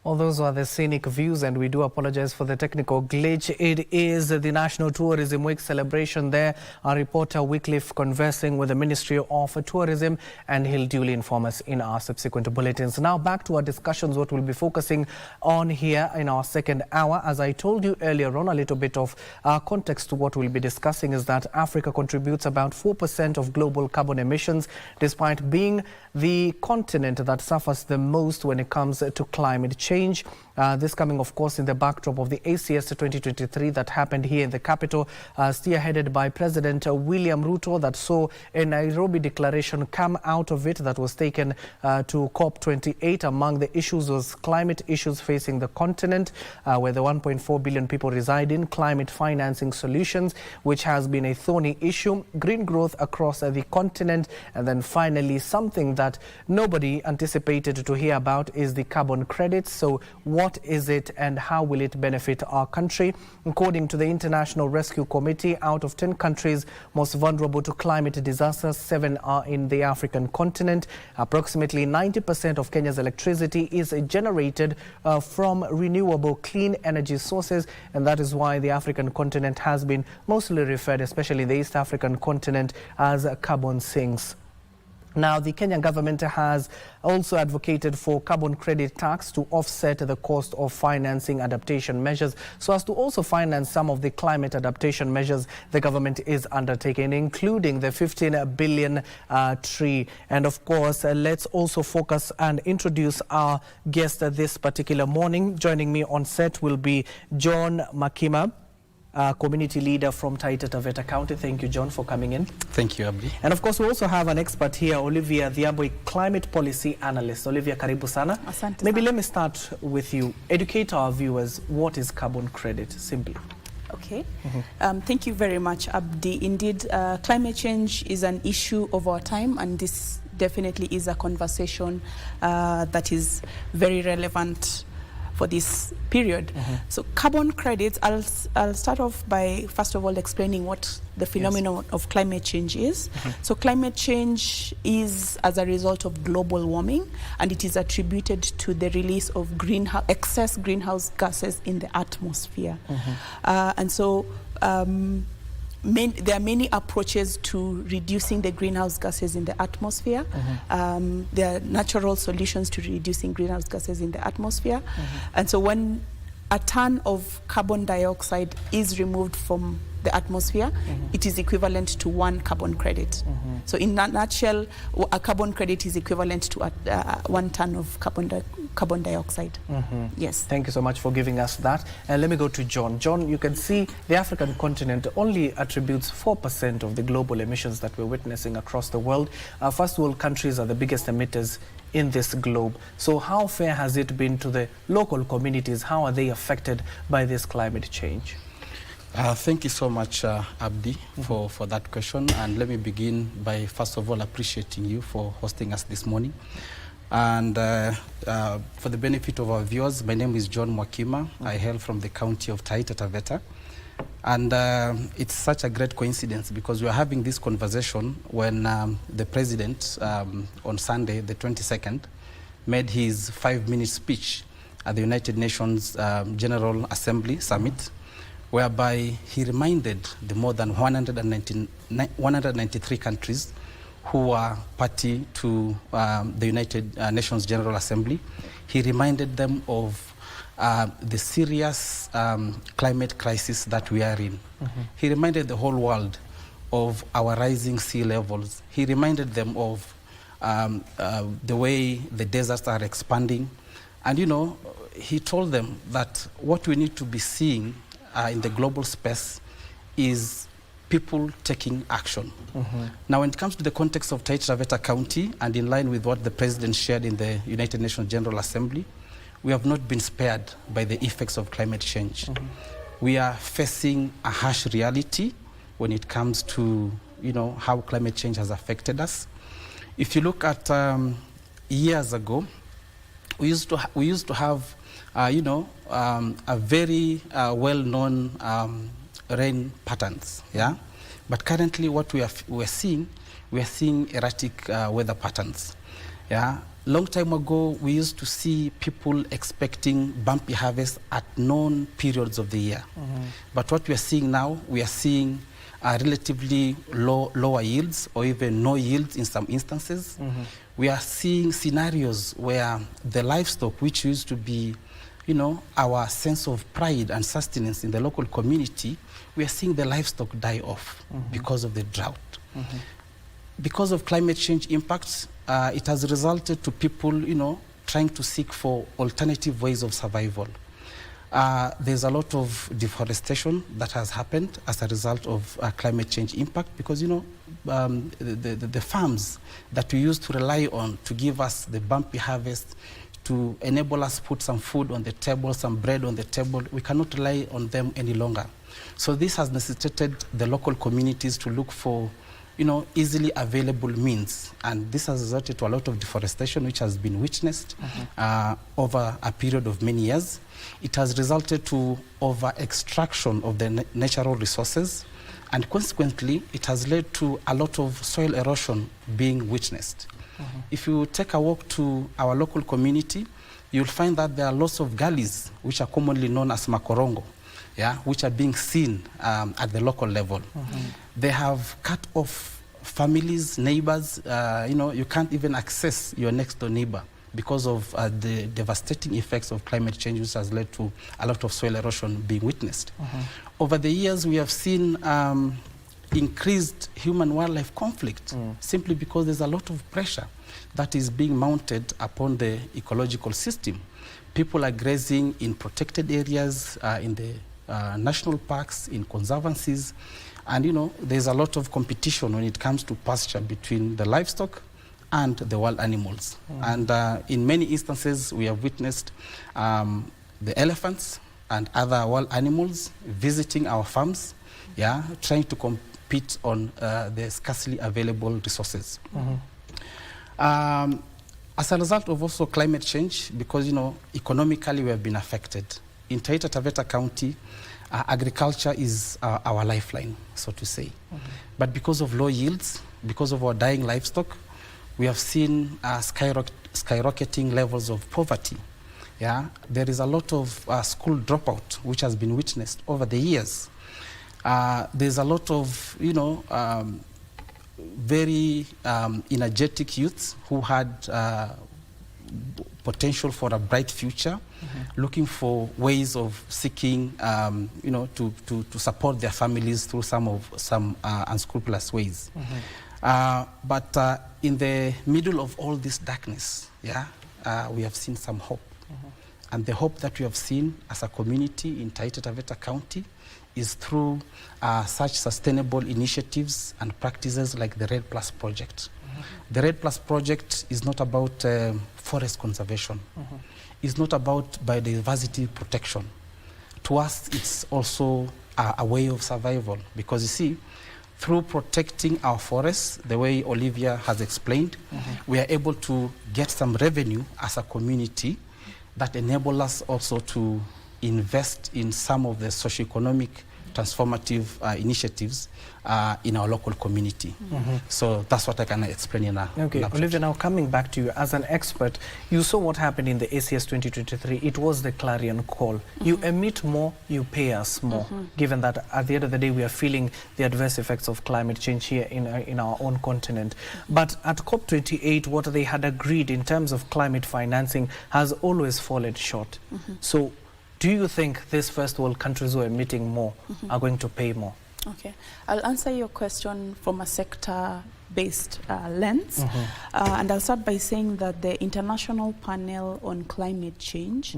Well, those are the scenic views, and we do apologize for the technical glitch. It is the National Tourism Week celebration there. Our reporter Wycliffe conversing with the Ministry of Tourism, and he'll duly inform us in our subsequent bulletins. Now back to our discussions, what we'll be focusing on here in our second hour. As I told you earlier on, a little bit of context to what we'll be discussing is that Africa contributes about 4% of global carbon emissions, despite being the continent that suffers the most when it comes to climate change. This coming, of course, in the backdrop of the ACS 2023 that happened here in the capital, spearheaded by President William Ruto, that saw a Nairobi declaration come out of it that was taken to COP28. Among the issues was climate issues facing the continent, where the 1.4 billion people reside in, climate financing solutions, which has been a thorny issue, green growth across the continent, and then finally something that nobody anticipated to hear about is the carbon credits. So what is it and how will it benefit our country? According to the International Rescue Committee, out of 10 countries most vulnerable to climate disasters, 7 are in the African continent. Approximately 90% of Kenya's electricity is generated from renewable clean energy sources, and that is why the African continent has been mostly referred, especially the East African continent, as carbon sinks. Now, the Kenyan government has also advocated for carbon credit tax to offset the cost of financing adaptation measures, so as to also finance some of the climate adaptation measures the government is undertaking, including the 15 billion tree. And of course, let's also focus and introduce our guest this particular morning. Joining me on set will be John Makima, community leader from Taita Taveta County. Thank you, John, for coming in. Thank you, Abdi. And of course, we also have an expert here, Olivia Dhiambo, climate policy analyst. Olivia, karibu sana. Asante Maybe sana. let me start with you. Educate our viewers, what is carbon credit, simply? Okay. Thank you very much, Abdi. Indeed, climate change is an issue of our time, and this definitely is a conversation that is very relevant for this period. So carbon credits, I'll start off by first of all explaining what the phenomenon of climate change is. So climate change is as a result of global warming, and it is attributed to the release of excess greenhouse gases in the atmosphere. And so there are many approaches to reducing the greenhouse gases in the atmosphere. There are natural solutions to reducing greenhouse gases in the atmosphere. And so when a ton of carbon dioxide is removed from the atmosphere, it is equivalent to 1 carbon credit. So in a nutshell, a carbon credit is equivalent to 1 ton of carbon dioxide. Yes. Thank you so much for giving us that. And let me go to John. John, you can see the African continent only attributes 4% of the global emissions that we're witnessing across the world. First world countries are the biggest emitters in this globe. So how fair has it been to the local communities? How are they affected by this climate change? Thank you so much, Abdi, for that question. And let me begin by, first of all, appreciating you for hosting us this morning. And for the benefit of our viewers, my name is John Makima. I hail from the county of Taita Taveta. And it's such a great coincidence because we're having this conversation when the president on Sunday, the 22nd, made his 5-minute speech at the United Nations General Assembly Summit, whereby he reminded the more than 193 countries who are party to the United Nations General Assembly. He reminded them of the serious climate crisis that we are in. He reminded the whole world of our rising sea levels. He reminded them of the way the deserts are expanding. And, you know, he told them that what we need to be seeing in the global space is people taking action. Now, when it comes to the context of Taita Taveta County, and in line with what the President shared in the United Nations General Assembly, we have not been spared by the effects of climate change. We are facing a harsh reality when it comes to, you know, how climate change has affected us. If you look at years ago, we used to have, you know, a very well-known rain patterns, yeah. But currently, what we're seeing erratic weather patterns, yeah. Long time ago, we used to see people expecting bumpy harvests at known periods of the year. But what we are seeing now, we are seeing relatively lower yields or even no yields in some instances. We are seeing scenarios where the livestock, which used to be, you know, our sense of pride and sustenance in the local community, we are seeing the livestock die off because of the drought. Because of climate change impacts, it has resulted to people, you know, trying to seek for alternative ways of survival. There's a lot of deforestation that has happened as a result of climate change impact because, you know, the farms that we used to rely on to give us the bumpy harvest, to enable us to put some food on the table, some bread on the table, we cannot rely on them any longer. So this has necessitated the local communities to look for, you know, easily available means. And this has resulted to a lot of deforestation, which has been witnessed over a period of many years. It has resulted to over-extraction of the natural resources. And consequently, it has led to a lot of soil erosion being witnessed. If you take a walk to our local community, you'll find that there are lots of gullies, which are commonly known as makorongo, yeah, which are being seen at the local level. They have cut off families, neighbors. You know, you can't even access your next door neighbor because of the devastating effects of climate change, which has led to a lot of soil erosion being witnessed. Over the years, we have seen increased human-wildlife conflict simply because there's a lot of pressure that is being mounted upon the ecological system. People are grazing in protected areas, in the national parks, in conservancies, and, you know, there's a lot of competition when it comes to pasture between the livestock and the wild animals. And in many instances, we have witnessed the elephants and other wild animals visiting our farms, yeah, trying to compete on the scarcely available resources. As a result of also climate change, because, you know, economically we have been affected. In Taita Taveta County, agriculture is our lifeline, so to say. But because of low yields, because of our dying livestock, we have seen skyrocketing levels of poverty. Yeah, there is a lot of school dropout, which has been witnessed over the years. There's a lot of, you know, very energetic youths who had potential for a bright future, looking for ways of seeking, you know, to support their families through some unscrupulous ways. But in the middle of all this darkness, yeah, we have seen some hope. And the hope that we have seen as a community in Taita Taveta County is through such sustainable initiatives and practices like the Red Plus Project. The Red Plus Project is not about forest conservation. It's not about biodiversity protection. To us, it's also a way of survival, because you see, through protecting our forests, the way Olivia has explained, we are able to get some revenue as a community that enable us also to invest in some of the socioeconomic transformative initiatives in our local community. So that's what I can explain in a Okay, Olivia, now coming back to you as an expert, you saw what happened in the ACS 2023. It was the clarion call. You emit more, you pay us more, given that at the end of the day we are feeling the adverse effects of climate change here in our own continent. But at COP28, what they had agreed in terms of climate financing has always fallen short. So do you think these first world countries who are emitting more are going to pay more? Okay, I'll answer your question from a sector-based lens. And I'll start by saying that the International Panel on Climate Change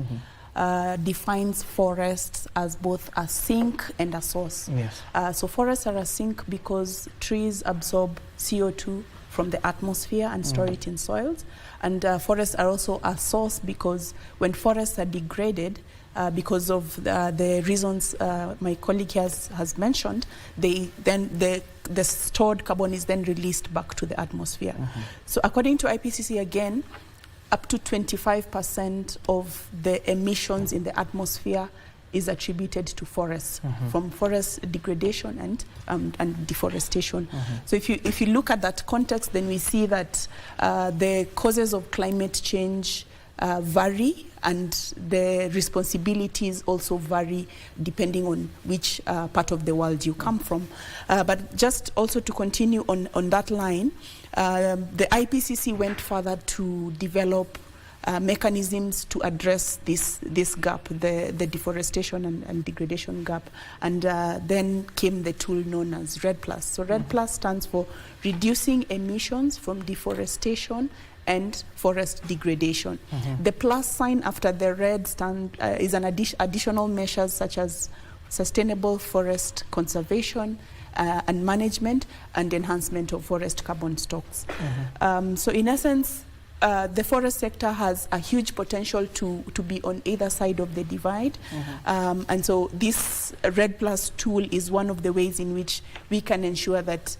defines forests as both a sink and a source. So forests are a sink because trees absorb CO2 from the atmosphere and store it in soils. And forests are also a source because when forests are degraded, because of the reasons my colleague has mentioned, the stored carbon is then released back to the atmosphere. So according to IPCC, again, up to 25% of the emissions in the atmosphere is attributed to forests, from forest degradation and deforestation. So if you look at that context, then we see that the causes of climate change vary, and the responsibilities also vary depending on which part of the world you come from. But just also to continue on that line, the IPCC went further to develop mechanisms to address this gap, the deforestation and degradation gap. And then came the tool known as REDD+. So REDD+ stands for Reducing Emissions from Deforestation and Forest Degradation. The plus sign after the red is an additional measures such as sustainable forest conservation and management and enhancement of forest carbon stocks. So in essence, the forest sector has a huge potential to be on either side of the divide. And so this REDD+ tool is one of the ways in which we can ensure that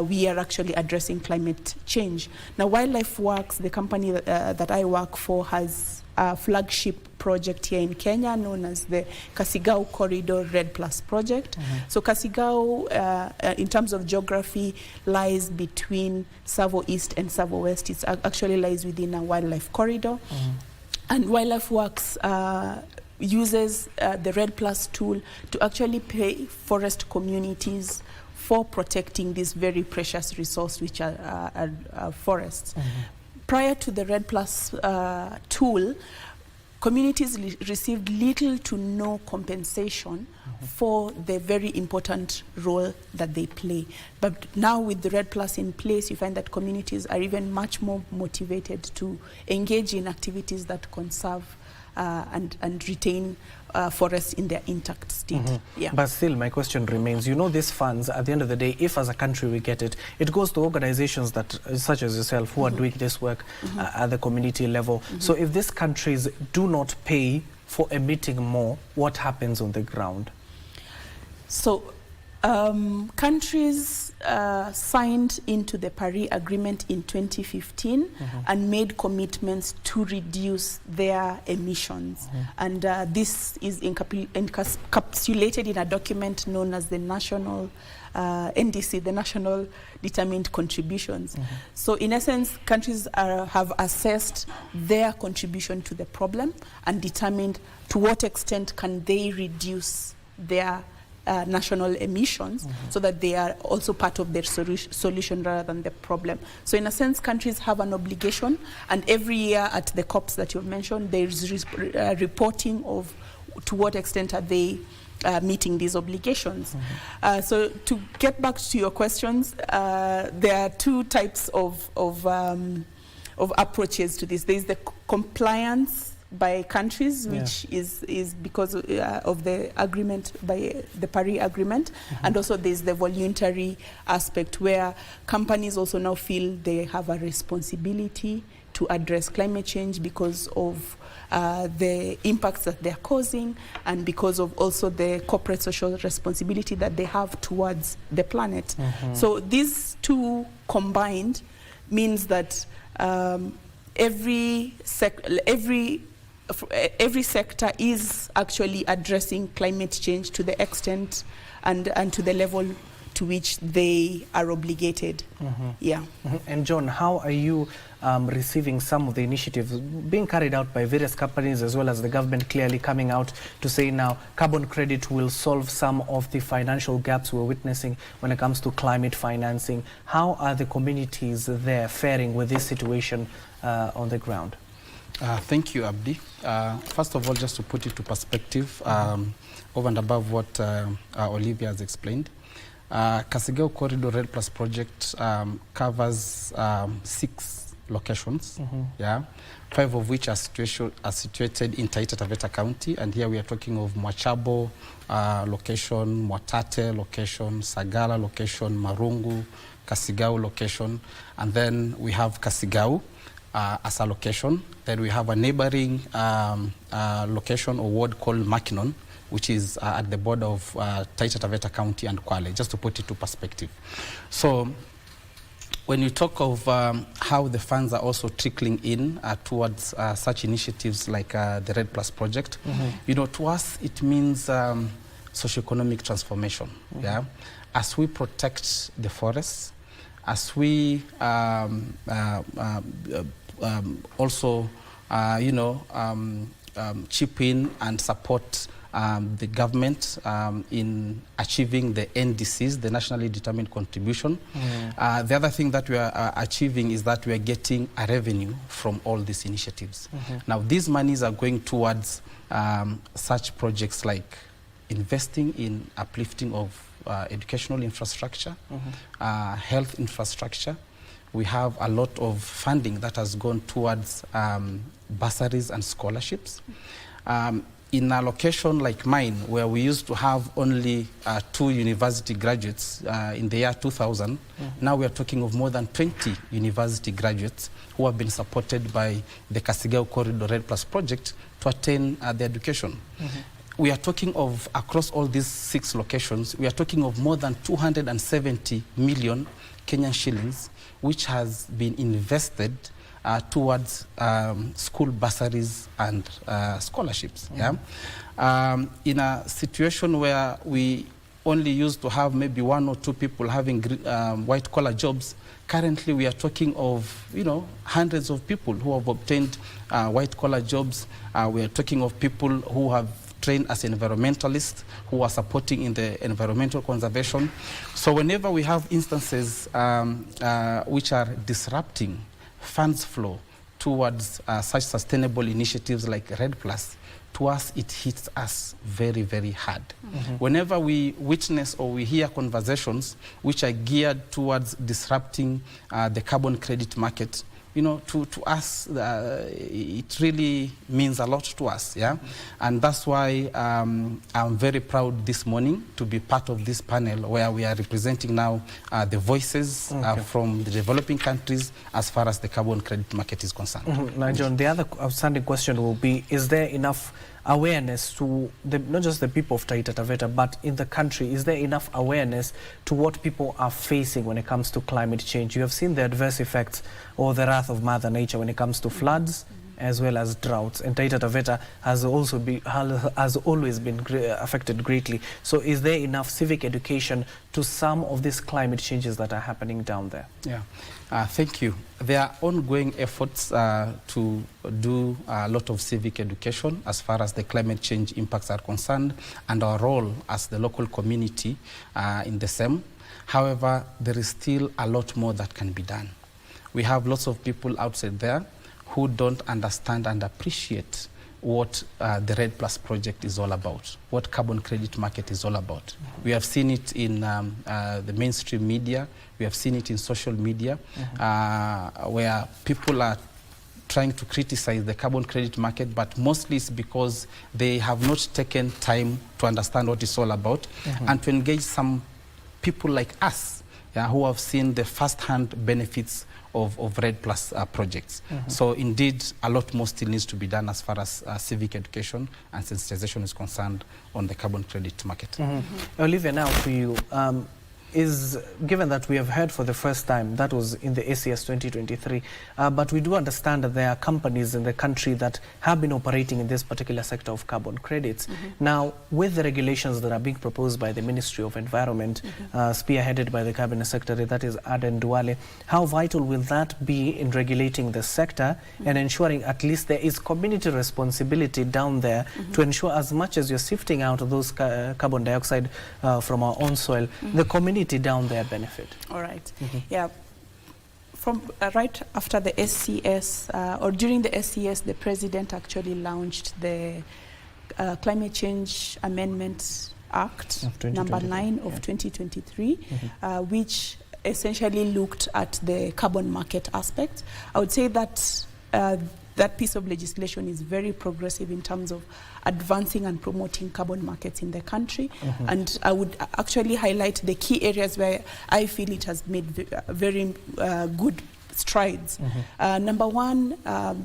we are actually addressing climate change. Now, Wildlife Works, the company that I work for, has a flagship project here in Kenya known as the Kasigao Corridor REDD+ project. So Kasigao, in terms of geography, lies between Savo East and Savo West. It actually lies within a wildlife corridor. And Wildlife Works uses the REDD+ tool to actually pay forest communities for protecting this very precious resource, which are forests. Prior to the REDD+ tool, communities received little to no compensation for the very important role that they play. But now with the REDD+ in place, you find that communities are even much more motivated to engage in activities that conserve and retain forests in their intact state. But still, my question remains, you know, these funds, at the end of the day, if as a country we get it, it goes to organizations that, such as yourself, who are doing this work at the community level. So if these countries do not pay for emitting more, what happens on the ground? So countries signed into the Paris Agreement in 2015 and made commitments to reduce their emissions. And this is encapsulated in a document known as the National NDC, the National Determined Contributions. So in essence, countries have assessed their contribution to the problem and determined to what extent can they reduce their national emissions so that they are also part of their solution rather than the problem. So in a sense, countries have an obligation, and every year at the COPs that you've mentioned, there is reporting of to what extent are they meeting these obligations. So to get back to your questions, there are two types of approaches to this. There is the compliance by countries, which is because of the agreement, by the Paris Agreement, and also there's the voluntary aspect where companies also now feel they have a responsibility to address climate change because of the impacts that they're causing and because of also the corporate social responsibility that they have towards the planet. So these two combined means that every sector is actually addressing climate change to the extent and to the level to which they are obligated. Yeah. And John, how are you receiving some of the initiatives being carried out by various companies as well as the government clearly coming out to say now carbon credit will solve some of the financial gaps we're witnessing when it comes to climate financing? How are the communities there faring with this situation on the ground? Thank you, Abdi. First of all, just to put it to perspective, over and above what Olivia has explained, Kasigao Corridor Red Plus project covers 6 locations, 5 of which are situated in Taita Taveta County, and here we are talking of Mwachabo location, Mwatate location, Sagala location, Marungu, Kasigao location, and then we have Kasigao as a location. Then we have a neighboring location or ward called Makinon, which is at the border of Taita Taveta County and Kwale, just to put it to perspective. So when you talk of how the funds are also trickling in towards such initiatives like the Red Plus project, you know, to us it means socioeconomic transformation. As we protect the forests, as we also, chip in and support the government in achieving the NDCs, the nationally determined contribution. The other thing that we are achieving is that we are getting a revenue from all these initiatives. Now, these monies are going towards such projects like investing in uplifting of educational infrastructure, health infrastructure. We have a lot of funding that has gone towards bursaries and scholarships. In a location like mine, where we used to have only 2 university graduates in the year 2000, now we are talking of more than 20 university graduates who have been supported by the Kasigao Corridor Red Plus project to attain their education. We are talking of, across all these 6 locations, we are talking of more than 270 million Kenyan shillings, which has been invested towards school bursaries and scholarships. In a situation where we only used to have maybe 1 or 2 people having white-collar jobs, currently we are talking of, hundreds of people who have obtained white-collar jobs. We are talking of people who have trained as environmentalists, who are supporting in the environmental conservation. So whenever we have instances which are disrupting funds flow towards such sustainable initiatives like Red Plus, to us it hits us very, very hard. Whenever we witness or we hear conversations which are geared towards disrupting the carbon credit market, to us, it really means a lot to us, And that's why I'm very proud this morning to be part of this panel where we are representing now the voices from the developing countries as far as the carbon credit market is concerned. Now, John, the other outstanding question will be, is there enough awareness to not just the people of Taita Taveta, but in the country? Is there enough awareness to what people are facing when it comes to climate change? You have seen the adverse effects or the wrath of Mother Nature when it comes to floods as well as droughts, and Taita Taveta has always been affected greatly. So is there enough civic education to some of these climate changes that are happening down there? Thank you. There are ongoing efforts to do a lot of civic education as far as the climate change impacts are concerned and our role as the local community in the same. However, there is still a lot more that can be done. We have lots of people outside there who don't understand and appreciate what the Red Plus project is all about, what carbon credit market is all about. We have seen it in the mainstream media, we have seen it in social media, where people are trying to criticize the carbon credit market, but mostly it's because they have not taken time to understand what it's all about and to engage some people like us who have seen the first-hand benefits of Red Plus projects. So indeed, a lot more still needs to be done as far as civic education and sensitization is concerned on the carbon credit market. Olivia, now for you, is, given that we have heard for the first time, that was in the ACS 2023, but we do understand that there are companies in the country that have been operating in this particular sector of carbon credits. Now, with the regulations that are being proposed by the Ministry of Environment, spearheaded by the Cabinet Secretary, that is Aden Duale, how vital will that be in regulating the sector and ensuring at least there is community responsibility down there to ensure, as much as you're sifting out those carbon dioxide from our own soil, the community down there benefit? All right. Yeah. From right after the SCS, or during the SCS, the President actually launched the Climate Change Amendment Act number 9 of 2023, which essentially looked at the carbon market aspect. I would say that that piece of legislation is very progressive in terms of advancing and promoting carbon markets in the country. And I would actually highlight the key areas where I feel it has made very good strides. Number one,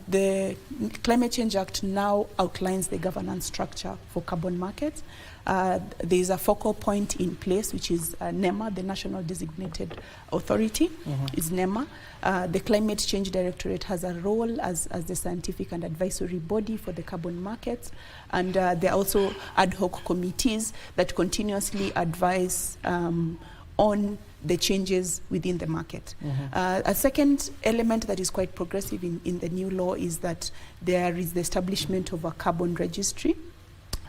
the Climate Change Act now outlines the governance structure for carbon markets. There is a focal point in place, which is NEMA, the National Designated Authority, is NEMA. The Climate Change Directorate has a role as the scientific and advisory body for the carbon markets. And there are also ad hoc committees that continuously advise on the changes within the market. A second element that is quite progressive in the new law is that there is the establishment of a carbon registry.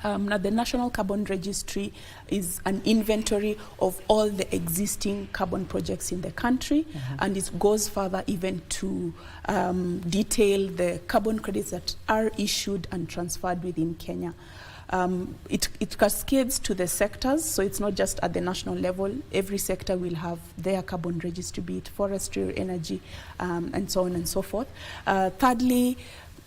Now, the National Carbon Registry is an inventory of all the existing carbon projects in the country, and it goes further even to detail the carbon credits that are issued and transferred within Kenya. It cascades to the sectors, so it's not just at the national level. Every sector will have their carbon registry, be it forestry or energy, and so on and so forth. Thirdly,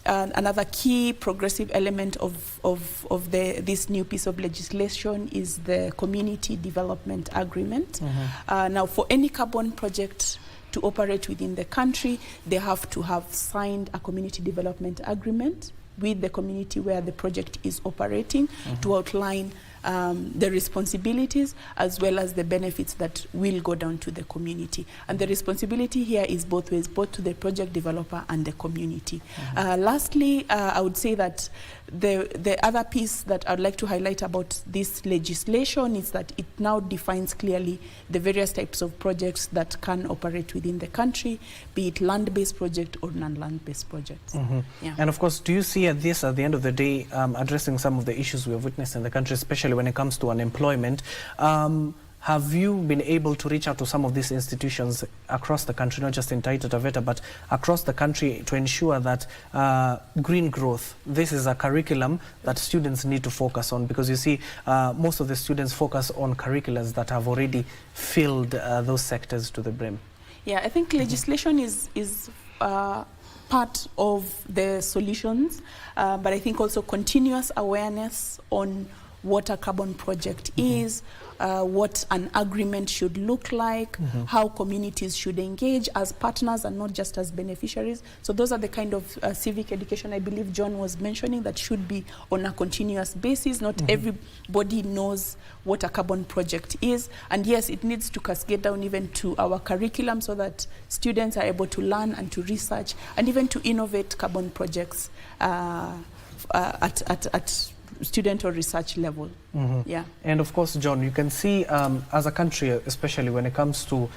another key progressive element of this new piece of legislation is the Community Development Agreement. Now, for any carbon project to operate within the country, they have to have signed a Community Development Agreement with the community where the project is operating to outline the responsibilities as well as the benefits that will go down to the community. And the responsibility here is both ways, both to the project developer and the community. Lastly, I would say that the other piece that I'd like to highlight about this legislation is that it now defines clearly the various types of projects that can operate within the country, be it land-based project or non-land-based projects. And of course, do you see this at the end of the day addressing some of the issues we have witnessed in the country, especially when it comes to unemployment? Have you been able to reach out to some of these institutions across the country, not just in Taita Taveta, but across the country, to ensure that green growth, this is a curriculum that students need to focus on? Because you see, most of the students focus on curriculums that have already filled those sectors to the brim. Yeah, I think legislation is part of the solutions, but I think also continuous awareness on what a carbon project is, what an agreement should look like, how communities should engage as partners and not just as beneficiaries. So those are the kind of civic education I believe John was mentioning that should be on a continuous basis. Not everybody knows what a carbon project is. And yes, it needs to cascade down even to our curriculum so that students are able to learn and to research and even to innovate carbon projects at student or research level. Yeah. And of course, John, you can see as a country, especially when it comes to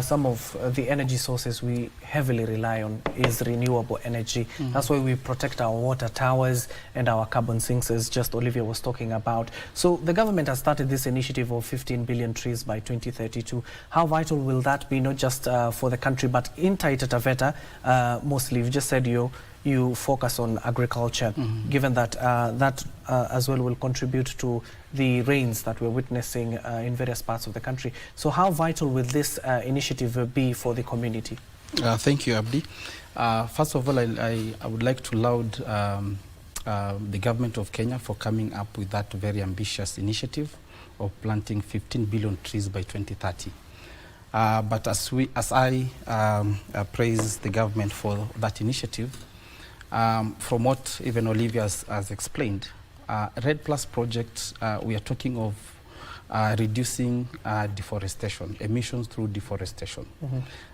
some of the energy sources we heavily rely on is renewable energy. That's why we protect our water towers and our carbon sinks, as just Olivia was talking about. So the government has started this initiative of 15 billion trees by 2032. How vital will that be, not just for the country, but in Taita Taveta mostly? You just said you focus on agriculture, given that that as well will contribute to the rains that we're witnessing in various parts of the country. So how vital will this initiative be for the community? Thank you, Abdi. First of all, I would like to laud the government of Kenya for coming up with that very ambitious initiative of planting 15 billion trees by 2030. But as I praise the government for that initiative, from what even Olivia has explained, Red Plus project, we are talking of reducing deforestation, emissions through deforestation.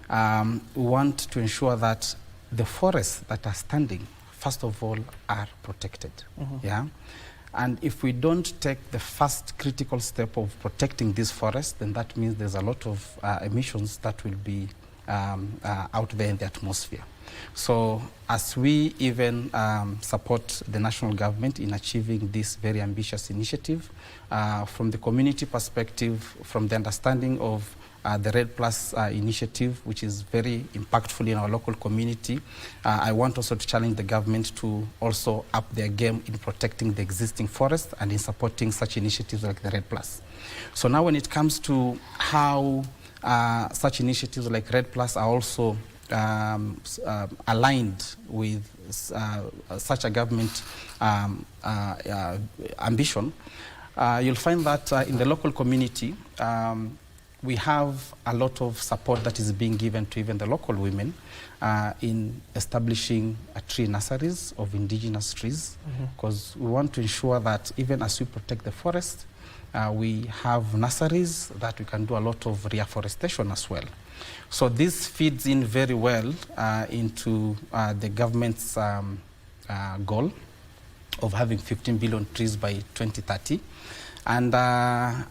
We want to ensure that the forests that are standing, first of all, are protected. Yeah. And if we don't take the first critical step of protecting this forest, then that means there's a lot of emissions that will be out there in the atmosphere. So as we even support the national government in achieving this very ambitious initiative, from the community perspective, from the understanding of the Red Plus initiative, which is very impactful in our local community, I want also to challenge the government to also up their game in protecting the existing forest and in supporting such initiatives like the Red Plus. So now when it comes to how such initiatives like Red Plus are also aligned with such a government ambition, you'll find that in the local community, we have a lot of support that is being given to even the local women in establishing tree nurseries of indigenous trees, because we want to ensure that even as we protect the forest, we have nurseries that we can do a lot of reforestation as well. So this feeds in very well into the government's goal of having 15 billion trees by 2030. And,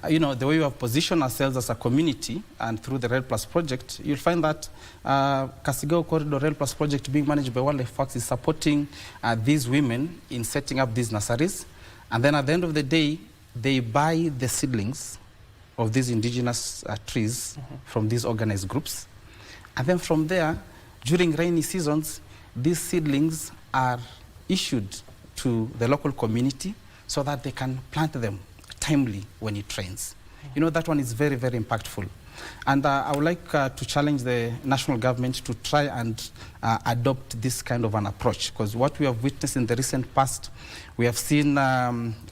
you know, the way we have positioned ourselves as a community and through the Red Plus project, you'll find that Kasigao Corridor Red Plus project being managed by Wildlife Works is supporting these women in setting up these nurseries. And then at the end of the day, they buy the seedlings of these indigenous trees from these organized groups. And then from there, during rainy seasons, these seedlings are issued to the local community so that they can plant them timely when it rains. You know, that one is very, very impactful. And I would like to challenge the national government to try and adopt this kind of an approach, because what we have witnessed in the recent past, we have seen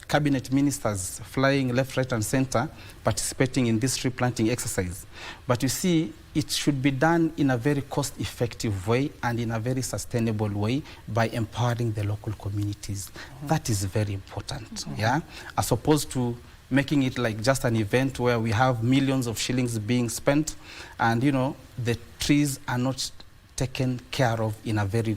cabinet ministers flying left, right, and center, participating in this tree planting exercise. But you see, it should be done in a very cost-effective way and in a very sustainable way by empowering the local communities. That is very important, yeah? As opposed to making it like just an event where we have millions of shillings being spent and, you know, the trees are not taken care of in a very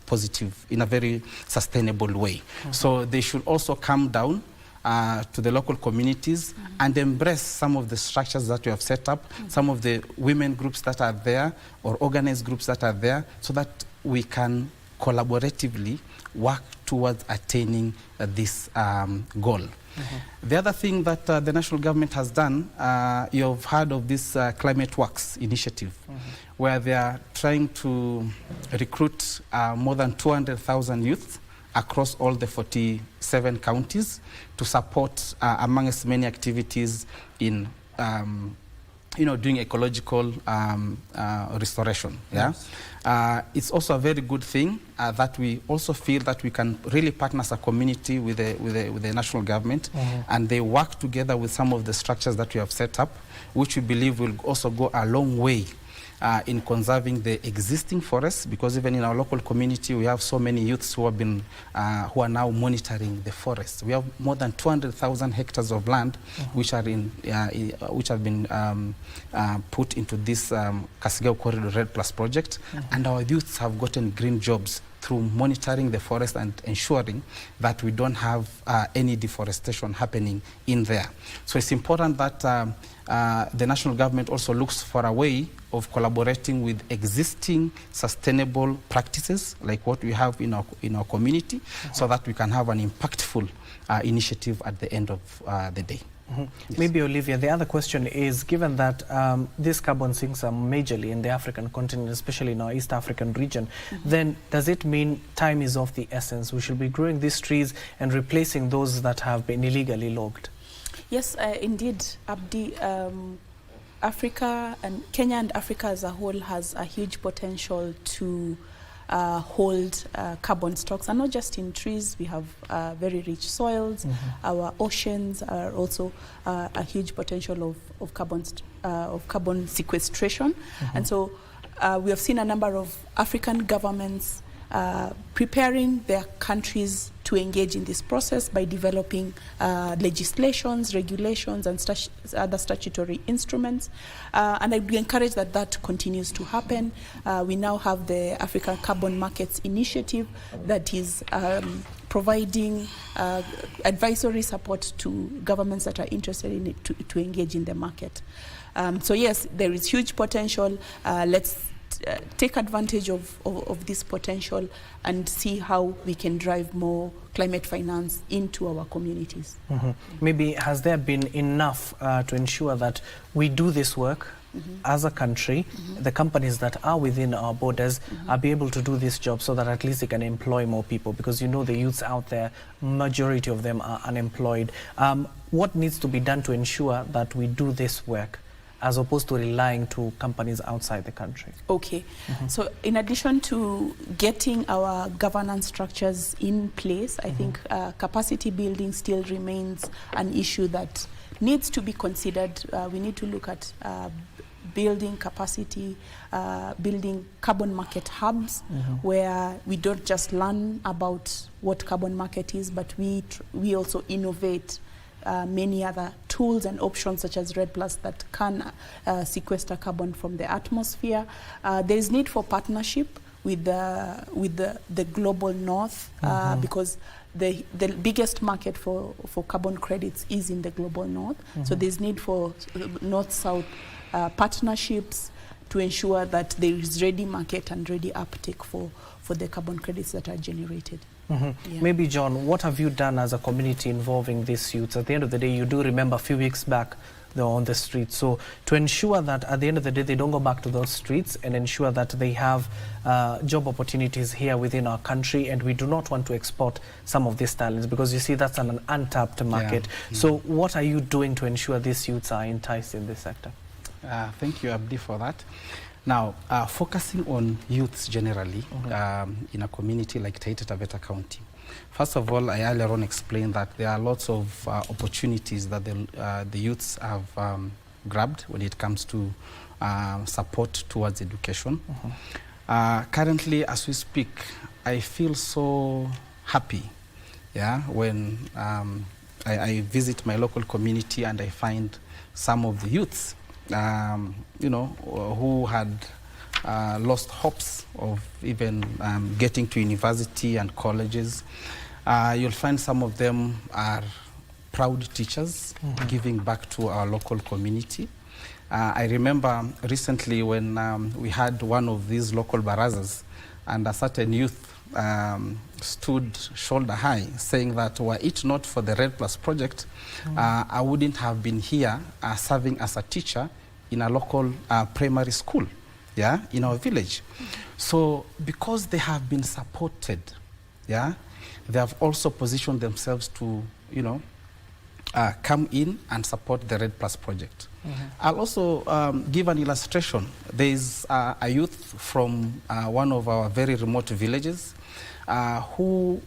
positive, in a very sustainable way. So they should also come down to the local communities and embrace some of the structures that we have set up, some of the women groups that are there or organized groups that are there, so that we can collaboratively work towards attaining this goal. The other thing that the national government has done, you've heard of this Climate Works initiative, where they are trying to recruit more than 200,000 youth across all the 47 counties to support, amongst many activities, in you know, doing ecological restoration. Yeah, it's also a very good thing that we also feel that we can really partner as a community with the national government, and they work together with some of the structures that we have set up, which we believe will also go a long way in conserving the existing forests, because even in our local community we have so many youths who have been who are now monitoring the forests. We have more than 200,000 hectares of land which are in which have been put into this Kasigao Corridor Red Plus project, and our youths have gotten green jobs through monitoring the forest and ensuring that we don't have any deforestation happening in there. So it's important that the national government also looks for a way of collaborating with existing sustainable practices like what we have in our community, so that we can have an impactful initiative at the end of the day. Yes. Maybe, Olivia, the other question is, given that these carbon sinks are majorly in the African continent, especially in our East African region, then does it mean time is of the essence? We should be growing these trees and replacing those that have been illegally logged? Yes, indeed, Abdi. Africa and Kenya and Africa as a whole has a huge potential to hold carbon stocks, and not just in trees. We have very rich soils. Our oceans are also a huge potential of carbon sequestration. And so we have seen a number of African governments preparing their countries to engage in this process by developing legislations, regulations, and other statutory instruments. And I encourage that continues to happen. We now have the African Carbon Markets Initiative that is providing advisory support to governments that are interested in it to engage in the market. So yes, there is huge potential. Let's take advantage of this potential and see how we can drive more climate finance into our communities. Maybe has there been enough to ensure that we do this work as a country, the companies that are within our borders are be able to do this job so that at least they can employ more people, because you know the youths out there, majority of them are unemployed. What needs to be done to ensure that we do this work as opposed to relying to companies outside the country? Okay, so in addition to getting our governance structures in place, I think capacity building still remains an issue that needs to be considered. We need to look at building capacity, building carbon market hubs where we don't just learn about what carbon market is, but we also innovate many other tools and options such as REDD+ that can sequester carbon from the atmosphere. There is need for partnership with the global north because the biggest market for carbon credits is in the global north. So there's need for north-south partnerships to ensure that there is ready market and ready uptake for the carbon credits that are generated. Maybe, John, what have you done as a community involving these youths? At the end of the day, you do remember a few weeks back they were on the streets. So to ensure that at the end of the day they don't go back to those streets and ensure that they have job opportunities here within our country, and we do not want to export some of these talents because you see that's an untapped market. So what are you doing to ensure these youths are enticed in this sector? Thank you, Abdi, for that. Now, focusing on youths generally in a community like Taita Taveta County. First of all, I earlier on explained that there are lots of opportunities that the youths have grabbed when it comes to support towards education. Currently, as we speak, I feel so happy when I visit my local community and I find some of the youths who had lost hopes of even getting to university and colleges. You'll find some of them are proud teachers giving back to our local community. I remember recently when we had one of these local barazas and a certain youth stood shoulder high saying that were it not for the REDD+ project, I wouldn't have been here serving as a teacher in a local primary school, in our village. So because they have been supported, they have also positioned themselves to, come in and support the REDD+ project. I'll also give an illustration. There is a youth from one of our very remote villages who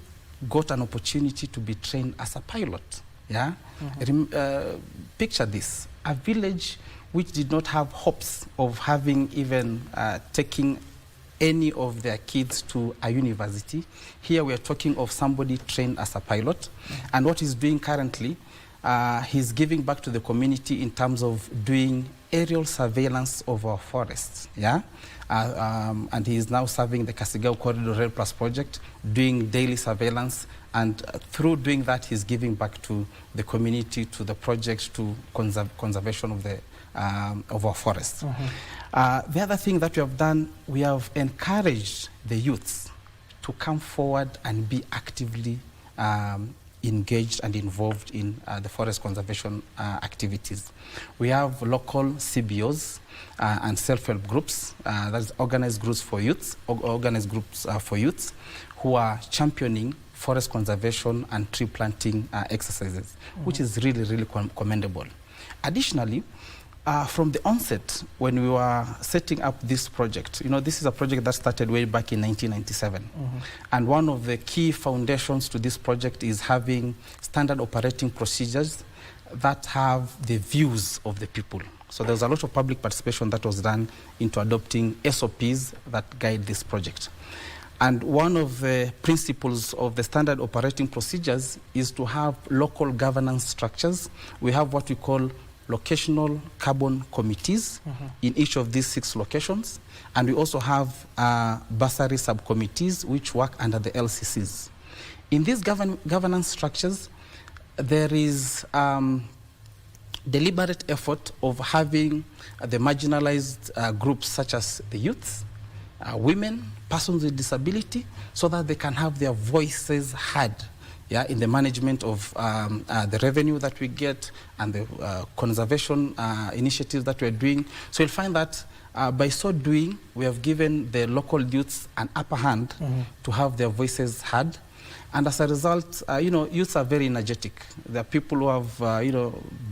got an opportunity to be trained as a pilot. Picture this, a village which did not have hopes of having even taking any of their kids to a university. Here we are talking of somebody trained as a pilot, and what he's doing currently, he's giving back to the community in terms of doing aerial surveillance of our forests, and he is now serving the Kasigao Corridor REDD+ project, doing daily surveillance, and through doing that, he's giving back to the community, to the project, to conservation of our forests. The other thing that we have done, we have encouraged the youths to come forward and be actively engaged and involved in the forest conservation activities. We have local CBOs and self-help groups, that's organized groups for youths, who are championing forest conservation and tree planting exercises, which is really, really commendable. Additionally, from the onset, when we were setting up this project, this is a project that started way back in 1997. And one of the key foundations to this project is having standard operating procedures that have the views of the people. So there's a lot of public participation that was done into adopting SOPs that guide this project. And one of the principles of the standard operating procedures is to have local governance structures. We have what we call locational carbon committees in each of these 6 locations. And we also have bursary subcommittees which work under the LCCs. In these governance structures, there is deliberate effort of having the marginalized groups such as the youth, women, persons with disability, so that they can have their voices heard in the management of the revenue that we get and the conservation initiatives that we're doing. So you'll find that by so doing, we have given the local youths an upper hand to have their voices heard. And as a result, youths are very energetic. There are people who have,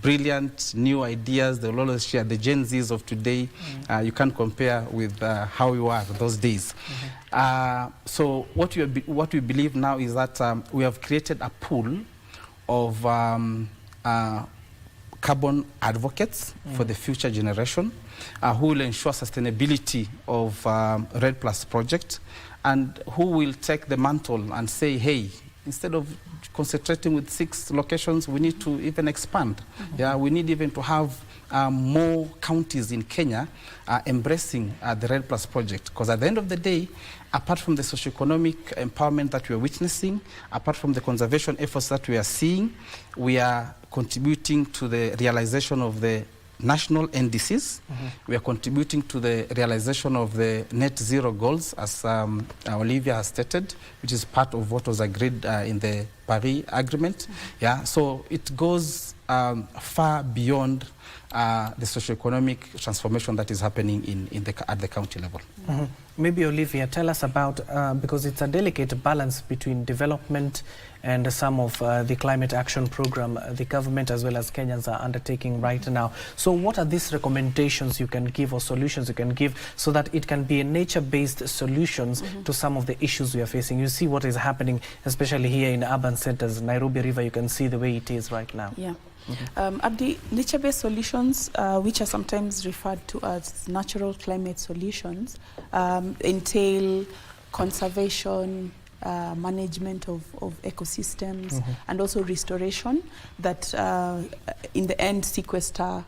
brilliant new ideas. They will always share. The Gen Zs of today, you can't compare with how we were those days. So what we believe now is that we have created a pool of carbon advocates for the future generation who will ensure sustainability of RED Plus project, and who will take the mantle and say, hey, instead of concentrating with 6 locations, we need to even expand. We need even to have more counties in Kenya embracing the RED Plus project. Because at the end of the day, apart from the socioeconomic empowerment that we are witnessing, apart from the conservation efforts that we are seeing, we are contributing to the realization of the national NDCs. We are contributing to the realization of the net zero goals, as Olivia has stated, which is part of what was agreed in the Paris Agreement. So it goes far beyond the socioeconomic transformation that is happening at the county level. Maybe Olivia, tell us about, because it's a delicate balance between development and some of the climate action program the government as well as Kenyans are undertaking right now. So what are these recommendations you can give or solutions you can give so that it can be a nature-based solutions to some of the issues we are facing? You see what is happening, especially here in urban centers. Nairobi River, you can see the way it is right now. Abdi, nature-based solutions, which are sometimes referred to as natural climate solutions, entail conservation, management of ecosystems, and also restoration that in the end sequester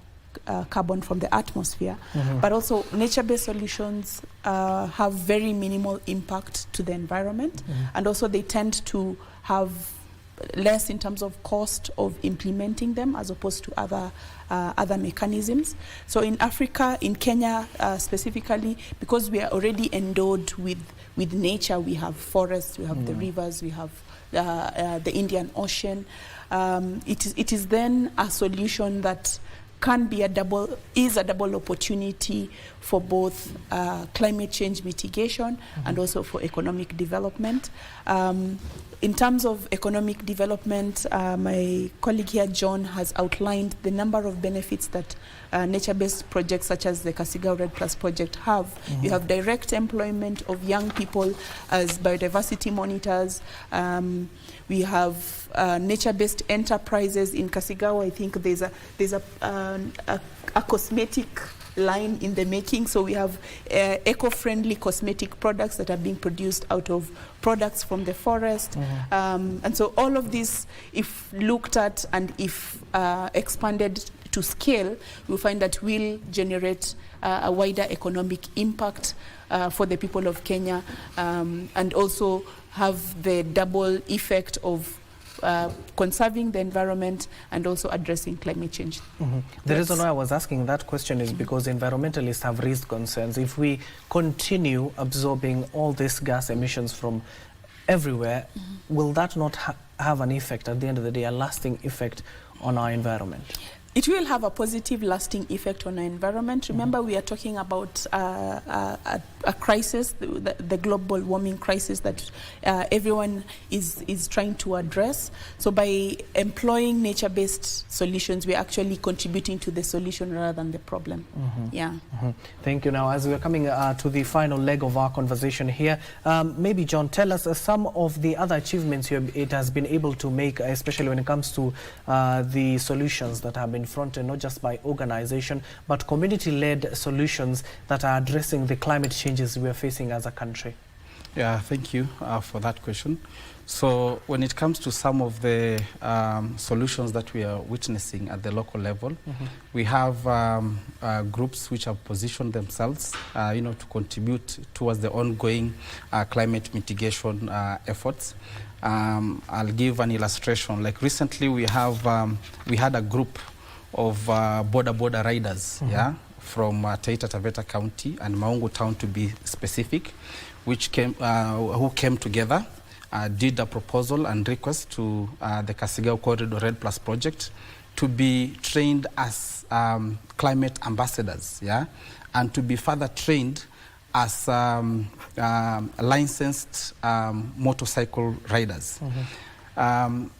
carbon from the atmosphere. But also nature-based solutions have very minimal impact to the environment, and also they tend to have less in terms of cost of implementing them as opposed to other mechanisms. So in Africa, in Kenya specifically, because we are already endowed with nature, we have forests, we have the rivers, we have the Indian Ocean. It is then a solution that can be a double opportunity for both climate change mitigation and also for economic development. In terms of economic development, my colleague here, John, has outlined the number of benefits that nature-based projects such as the Kasigao RED Plus project have. You have direct employment of young people as biodiversity monitors. We have nature-based enterprises in Kasigao. I think there's a cosmetic line in the making. So we have eco-friendly cosmetic products that are being produced out of products from the forest. And so all of this, if looked at and if expanded to scale, we'll find that will generate a wider economic impact for the people of Kenya, and also have the double effect of conserving the environment and also addressing climate change. The reason why I was asking that question is because environmentalists have raised concerns. If we continue absorbing all these gas emissions from everywhere, will that not have an effect at the end of the day, a lasting effect on our environment? It will have a positive lasting effect on our environment. Remember, we are talking about a crisis, the global warming crisis that everyone is trying to address. So by employing nature-based solutions, we're actually contributing to the solution rather than the problem. Thank you. Now, as we're coming to the final leg of our conversation here, maybe, John, tell us some of the other achievements it has been able to make, especially when it comes to the solutions that have been fronted not just by organization but community-led solutions that are addressing the climate changes we are facing as a country. Yeah, thank you for that question. So when it comes to some of the solutions that we are witnessing at the local level, we have groups which have positioned themselves, to contribute towards the ongoing climate mitigation efforts. I'll give an illustration. Like recently, we had a group of border riders, from Taita Taveta County and Maungu Town, to be specific, which who came together. Did a proposal and request to the Kasigao Corridor Red Plus project to be trained as climate ambassadors, and to be further trained as licensed motorcycle riders. And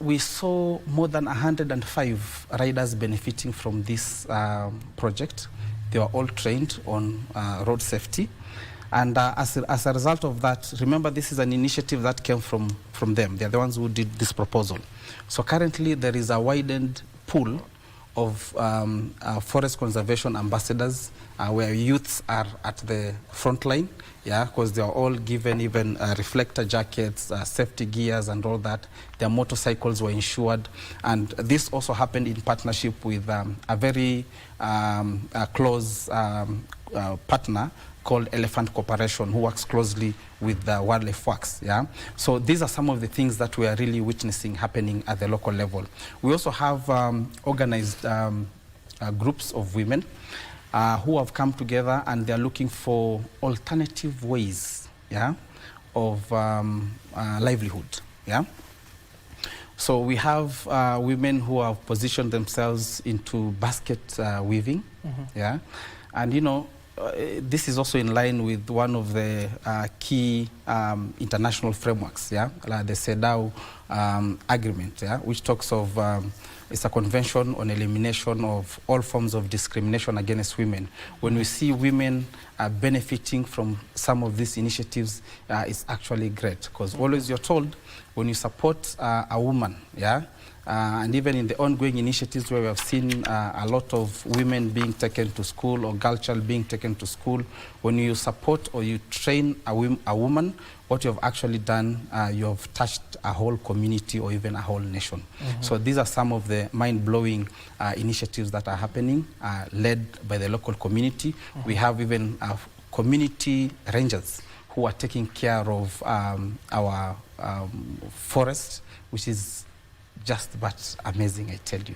we saw more than 105 riders benefiting from this project. They were all trained on road safety. And as a result of that, remember, this is an initiative that came from them. They're the ones who did this proposal. So currently there is a widened pool of forest conservation ambassadors where youths are at the front line, because they are all given even reflector jackets, safety gears and all that. Their motorcycles were insured. And this also happened in partnership with a very close partner called Elephant Corporation, who works closely with the Wildlife Works. So these are some of the things that we are really witnessing happening at the local level. We also have organized groups of women who have come together, and they're looking for alternative ways of livelihood. So we have women who have positioned themselves into basket weaving. And this is also in line with one of the key international frameworks, like the CEDAW agreement, which talks of, it's a convention on elimination of all forms of discrimination against women. When we see women benefiting from some of these initiatives, it's actually great, because always you're told when you support a woman, and even in the ongoing initiatives where we have seen a lot of women being taken to school or girl child being taken to school, when you support or you train a woman, what you have actually done, you have touched a whole community or even a whole nation. So these are some of the mind-blowing initiatives that are happening, led by the local community. We have even community rangers who are taking care of our forest, which is just but amazing, I tell you.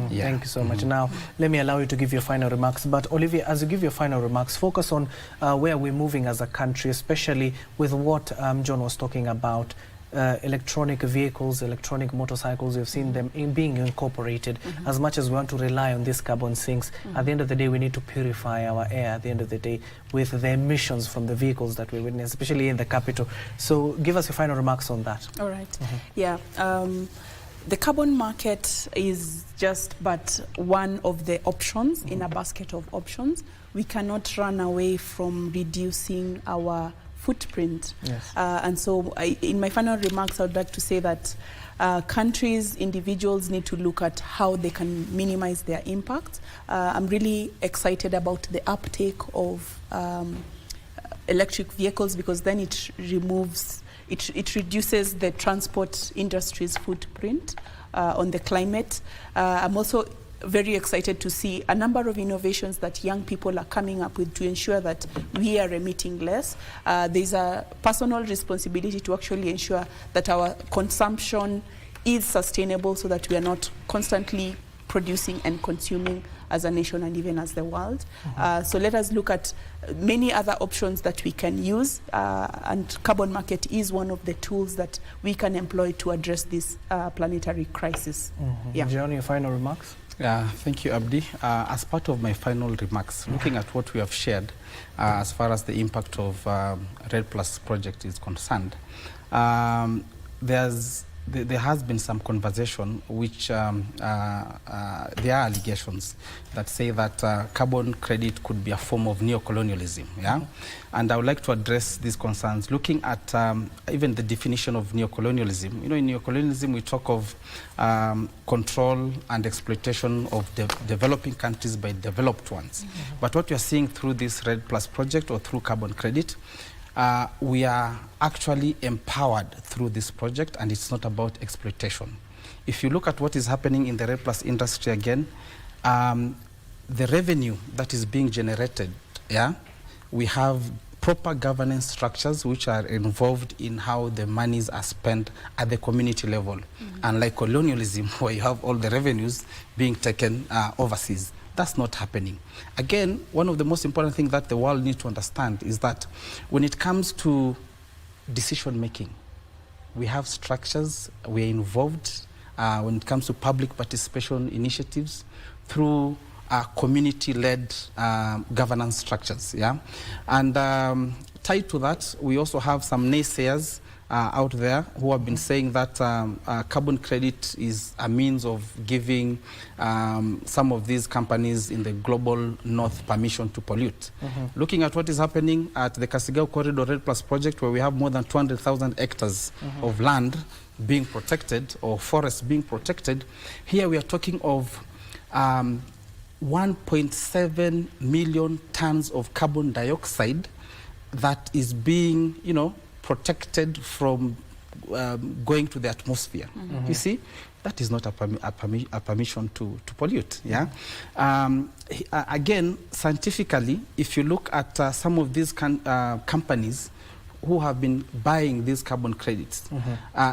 Thank you so much. Now, let me allow you to give your final remarks. But Olivia, as you give your final remarks, focus on where we're moving as a country, especially with what John was talking about. Electronic vehicles, electronic motorcycles, we've seen them being incorporated. As much as we want to rely on these carbon sinks, at the end of the day, we need to purify our air at the end of the day with the emissions from the vehicles that we witness, especially in the capital. So give us your final remarks on that. All right. The carbon market is just but one of the options in a basket of options. We cannot run away from reducing our footprint. And so in my final remarks, I would like to say that countries, individuals need to look at how they can minimize their impact. I'm really excited about the uptake of electric vehicles, because then it reduces the transport industry's footprint on the climate. I'm also very excited to see a number of innovations that young people are coming up with to ensure that we are emitting less. There's a personal responsibility to actually ensure that our consumption is sustainable, so that we are not constantly producing and consuming as a nation and even as the world. So let us look at many other options that we can use, and carbon market is one of the tools that we can employ to address this planetary crisis. John, your final remarks? Thank you, Abdi. As part of my final remarks, looking at what we have shared as far as the impact of Red Plus project is concerned, there has been some conversation which there are allegations that say that carbon credit could be a form of neocolonialism, and I would like to address these concerns looking at even the definition of neocolonialism. In neocolonialism we talk of control and exploitation of developing countries by developed ones. But what we are seeing through this Red Plus project or through carbon credit, we are actually empowered through this project, and it's not about exploitation. If you look at what is happening in the RED+ industry again, the revenue that is being generated, we have proper governance structures which are involved in how the monies are spent at the community level. Unlike colonialism, where you have all the revenues being taken overseas. That's not happening. Again, one of the most important things that the world needs to understand is that when it comes to decision making, we have structures, we are involved when it comes to public participation initiatives through community-led governance structures, And tied to that, we also have some naysayers out there who have been saying that carbon credit is a means of giving some of these companies in the global north permission to pollute. Looking at what is happening at the Kasigao Corridor RED+ project, where we have more than 200,000 hectares of land being protected, or forests being protected, here we are talking of 1.7 million tons of carbon dioxide that is being, protected from going to the atmosphere. You see, that is not a permission to pollute. Again, scientifically, if you look at some of these companies who have been buying these carbon credits,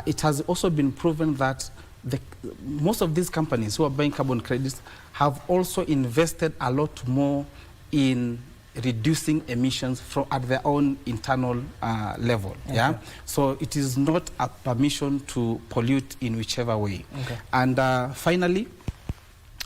it has also been proven that most of these companies who are buying carbon credits have also invested a lot more in reducing emissions at their own internal level. So it is not a permission to pollute in whichever way. And finally,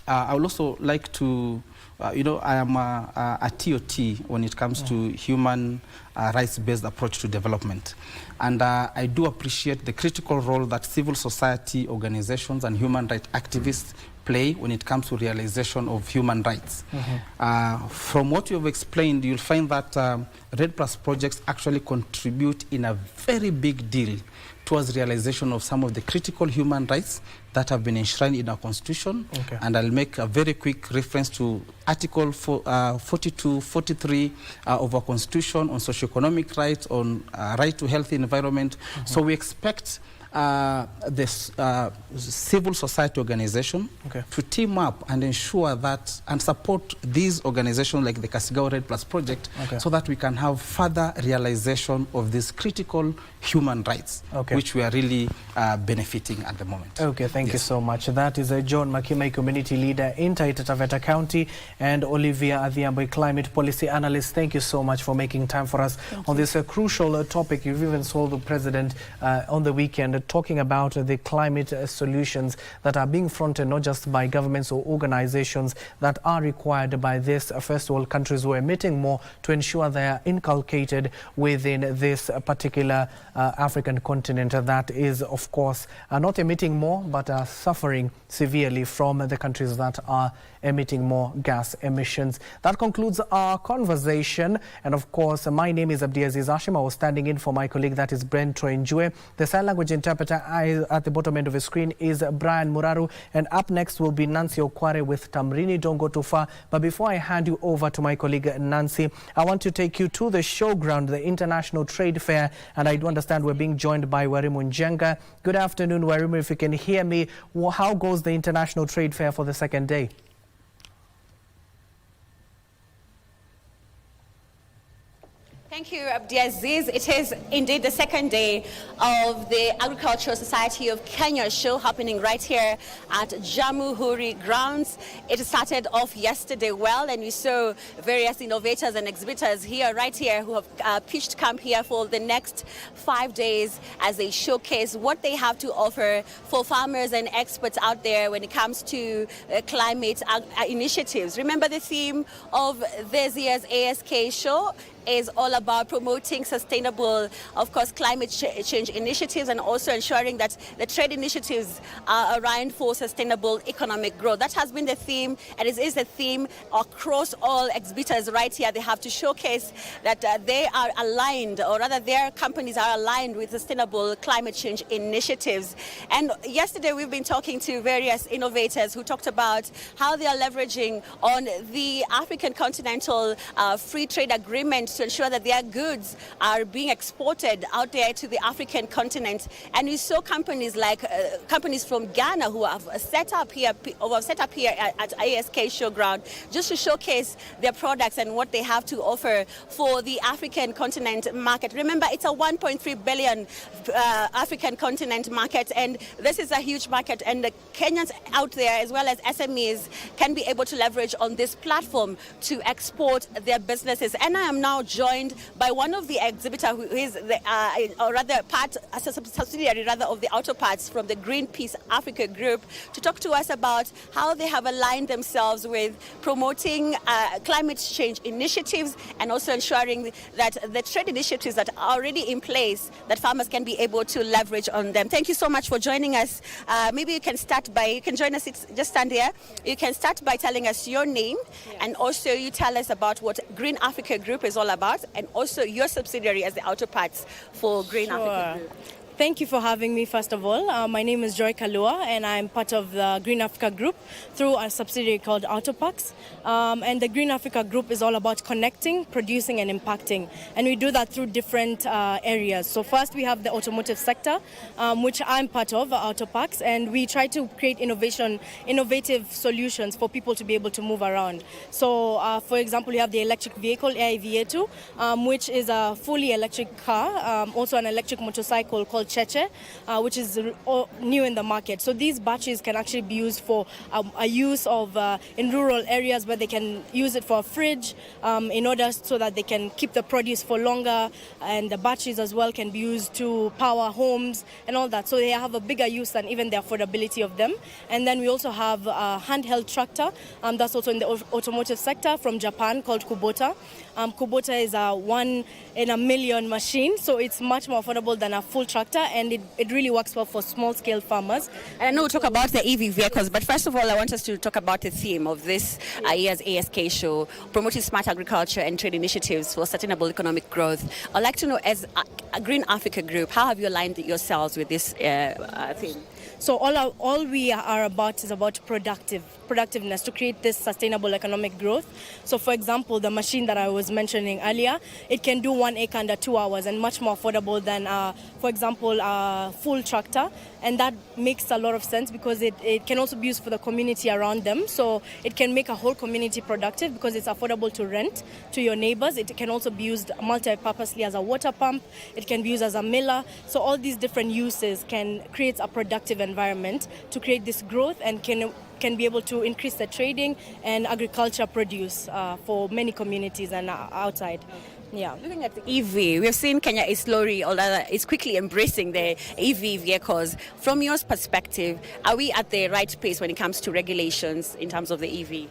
I would also like to, I am a TOT when it comes to human rights-based approach to development. And I do appreciate the critical role that civil society organizations and human rights activists play when it comes to realization of human rights. From what you've explained, you'll find that RED+ projects actually contribute in a very big deal towards realization of some of the critical human rights that have been enshrined in our Constitution. And I'll make a very quick reference to Article 42, 43 of our Constitution on socioeconomic rights, on right to healthy environment. So we expect this civil society organization to team up and ensure that and support these organizations like the Kasigao RED+ project so that we can have further realization of these critical human rights, which we are really benefiting at the moment. Thank you so much. That is John Makimai, community leader in Taita Taveta County, and Olivia Adhiambo, climate policy analyst. Thank you so much for making time for us on this crucial topic. You've even saw the president on the weekend talking about the climate solutions that are being fronted not just by governments or organizations that are required by this first world countries who are emitting more to ensure they are inculcated within this particular African continent that is, of course, not emitting more but are suffering severely from the countries that are emitting more gas emissions. That concludes our conversation. And of course, my name is Abdiaziz Hashim. I was standing in for my colleague, that is Brent Troinjue. The sign language interpreter at the bottom end of the screen is Brian Muraru. And up next will be Nancy Okware with Tamrini Dongo Tufa. But before I hand you over to my colleague Nancy, I want to take you to the showground, the International Trade Fair. And I do understand we're being joined by Warimu Njenga. Good afternoon, Warimu. If you can hear me, how goes the International Trade Fair for the second day? Thank you, Abdiaziz. It is indeed the second day of the Agricultural Society of Kenya show happening right here at Jamhuri grounds. It started off yesterday well, and we saw various innovators and exhibitors right here who have pitched camp here for the next 5 days as they showcase what they have to offer for farmers and experts out there when it comes to climate initiatives. Remember, the theme of this year's ASK show is all about promoting sustainable, of course, climate change initiatives, and also ensuring that the trade initiatives are aligned for sustainable economic growth. That has been the theme, and it is the theme across all exhibitors right here. They have to showcase that they are aligned, or rather their companies are aligned with sustainable climate change initiatives. And yesterday we've been talking to various innovators who talked about how they are leveraging on the African Continental Free Trade Agreement efforts to ensure that their goods are being exported out there to the African continent. And we saw companies like companies from Ghana who have set up here at ASK Showground just to showcase their products and what they have to offer for the African continent market. Remember, it's a 1.3 billion African continent market, and this is a huge market, and the Kenyans out there as well as SMEs can be able to leverage on this platform to export their businesses. And I am now joined by one of the exhibitors who is a subsidiary of the auto parts from the Greenpeace Africa Group, to talk to us about how they have aligned themselves with promoting climate change initiatives and also ensuring that the trade initiatives that are already in place, that farmers can be able to leverage on them. Thank you so much for joining us. Maybe you can join us, just stand here. You can start by telling us your name, and also you tell us about what Green Africa Group is all about, and also your subsidiary as the auto parts for Green Africa Group. Thank you for having me, first of all. My name is Joy Kalua, and I'm part of the Green Africa Group through a subsidiary called Autopax. And the Green Africa Group is all about connecting, producing, and impacting. And we do that through different areas. So first, we have the automotive sector, which I'm part of, Autopax, and we try to create innovative solutions for people to be able to move around. So, for example, we have the electric vehicle, AIVA2, which is a fully electric car, also an electric motorcycle called Cheche, which is new in the market. So these batteries can actually be used for a use of in rural areas where they can use it for a fridge in order so that they can keep the produce for longer, and the batteries as well can be used to power homes and all that. So they have a bigger use than even the affordability of them. And then we also have a handheld tractor that's also in the automotive sector from Japan called Kubota. Kubota is a 1 in a million machine, so it's much more affordable than a full tractor, and it really works well for small-scale farmers. And I know we'll talk about the EV vehicles, but first of all, I want us to talk about the theme of this year's ASK show, promoting smart agriculture and trade initiatives for sustainable economic growth. I'd like to know, as a Green Africa Group, how have you aligned yourselves with this theme? So all we are about is about productiveness to create this sustainable economic growth. So for example, the machine that I was mentioning earlier, it can do 1 acre under 2 hours, and much more affordable than, for example, a full tractor. And that makes a lot of sense because it can also be used for the community around them. So it can make a whole community productive because it's affordable to rent to your neighbors. It can also be used multi-purposely as a water pump. It can be used as a miller. So all these different uses can create a productive environment to create this growth, and can be able to increase the trading and agriculture produce for many communities and outside. Yeah. Looking at the EV, we have seen Kenya is quickly embracing the EV vehicles. From your perspective, are we at the right pace when it comes to regulations in terms of the EV?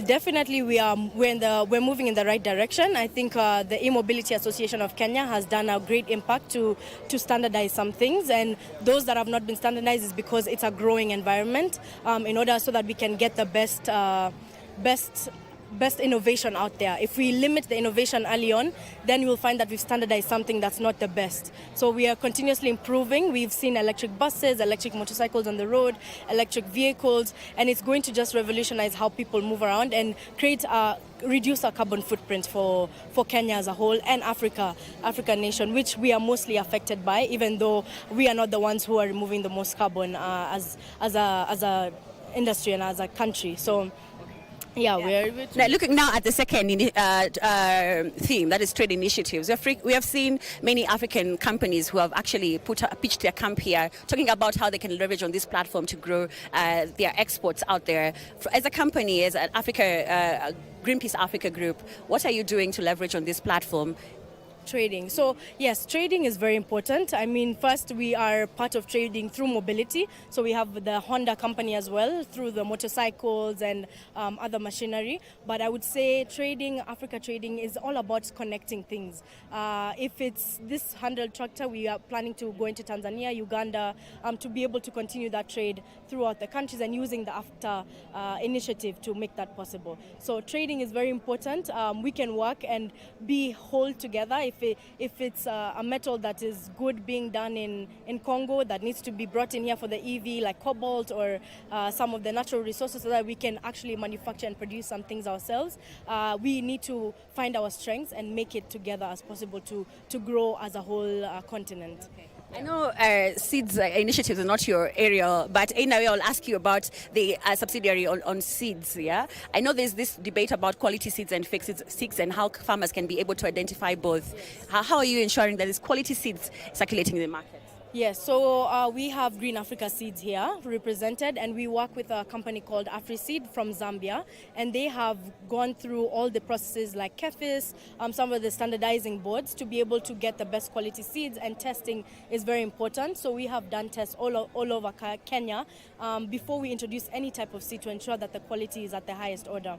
Definitely we're moving in the right direction. I think the E-Mobility Association of Kenya has done a great impact to standardize some things, and those that have not been standardized is because it's a growing environment, in order so that we can get the best innovation out there. If we limit the innovation early on, then we'll find that we've standardized something that's not the best. So we are continuously improving. We've seen electric buses, electric motorcycles on the road, electric vehicles, and it's going to just revolutionize how people move around and reduce our carbon footprint for Kenya as a whole and African nation, which we are mostly affected by, even though we are not the ones who are removing the most carbon as a industry and as a country. So we're now, looking now at the second theme, that is trade initiatives. We have seen many African companies who have actually pitched their camp here, talking about how they can leverage on this platform to grow their exports out there. As a company, as an Greenpeace Africa Group, what are you doing to leverage on this platform? Trading. So yes, trading is very important. I mean, first we are part of trading through mobility. So we have the Honda company as well through the motorcycles and other machinery. But I would say Africa trading is all about connecting things. If it's this handheld tractor, we are planning to go into Tanzania, Uganda, to be able to continue that trade throughout the countries and using the AFTA initiative to make that possible. So trading is very important. We can work and be whole together if if it's a metal that is good being done in Congo that needs to be brought in here for the EV, like cobalt or some of the natural resources, so that we can actually manufacture and produce some things ourselves. We need to find our strengths and make it together as possible to grow as a whole continent. Okay. I know seeds initiatives are not your area, but in a way I'll ask you about the subsidiary on seeds. Yeah, I know there's this debate about quality seeds and fake seeds and how farmers can be able to identify both. How are you ensuring that there's quality seeds circulating in the market? Yes, so we have Green Africa Seeds here represented, and we work with a company called AfriSeed from Zambia, and they have gone through all the processes like KEFIS, some of the standardizing boards to be able to get the best quality seeds, and testing is very important. So we have done tests all over Kenya before we introduce any type of seed to ensure that the quality is at the highest order.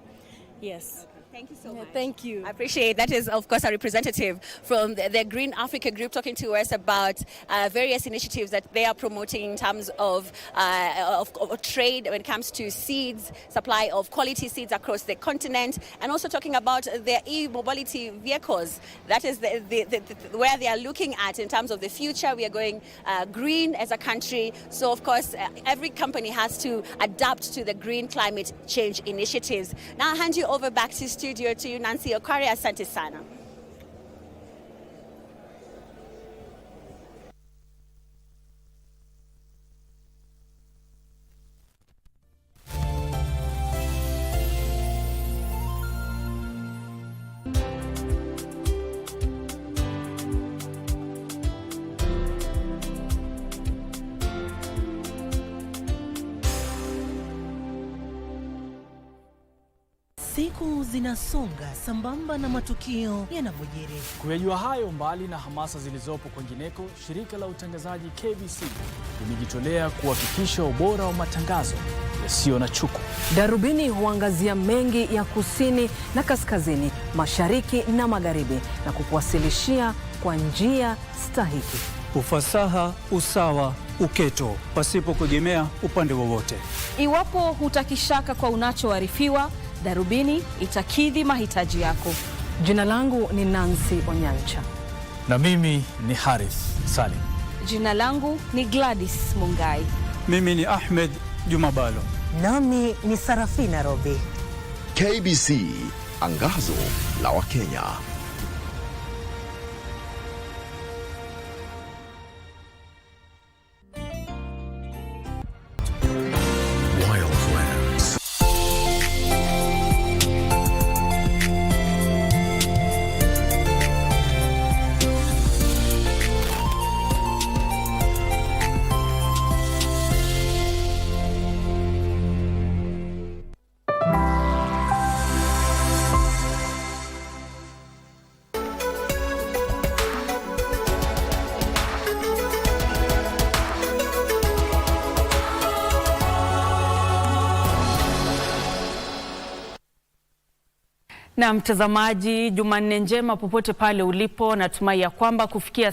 Yes. Thank you so much. Thank you. I appreciate that. Is of course a representative from the Green Africa Group talking to us about various initiatives that they are promoting in terms of trade when it comes to seeds, supply of quality seeds across the continent, and also talking about their e-mobility vehicles. That is where they are looking at in terms of the future. We are going green as a country. So of course every company has to adapt to the green climate change initiatives. Now I'll hand you over back to studio to you, Nancy Okwari. Asante sana. Siku zinasonga sambamba na matukio yanapojiri. Kuyajua hayo mbali na hamasa zilizopo kwingineko, shirika la utangazaji KBC limejitolea kuhakikisha ubora wa matangazo yasiyo na chuku. Darubini huangazia mengi ya kusini na kaskazini, mashariki na magharibi, na kukuwasilishia kwa njia stahiki. Ufasaha, usawa, uketo, pasipo kuegemea upande wowote. Iwapo hutakishaka kwa unachoarifiwa, Darubini itakidhi mahitaji yako. Jina langu ni Nancy Onyancha. Na mimi ni Harith Salim. Jina langu ni Gladys Mungai. Mimi ni Ahmed Jumabalo. Nami ni Sarafina Robi. KBC, angazo la Wakenya. Na mtazamaji, Jumanne njema popote pale ulipo, natumai ya kwamba kufikia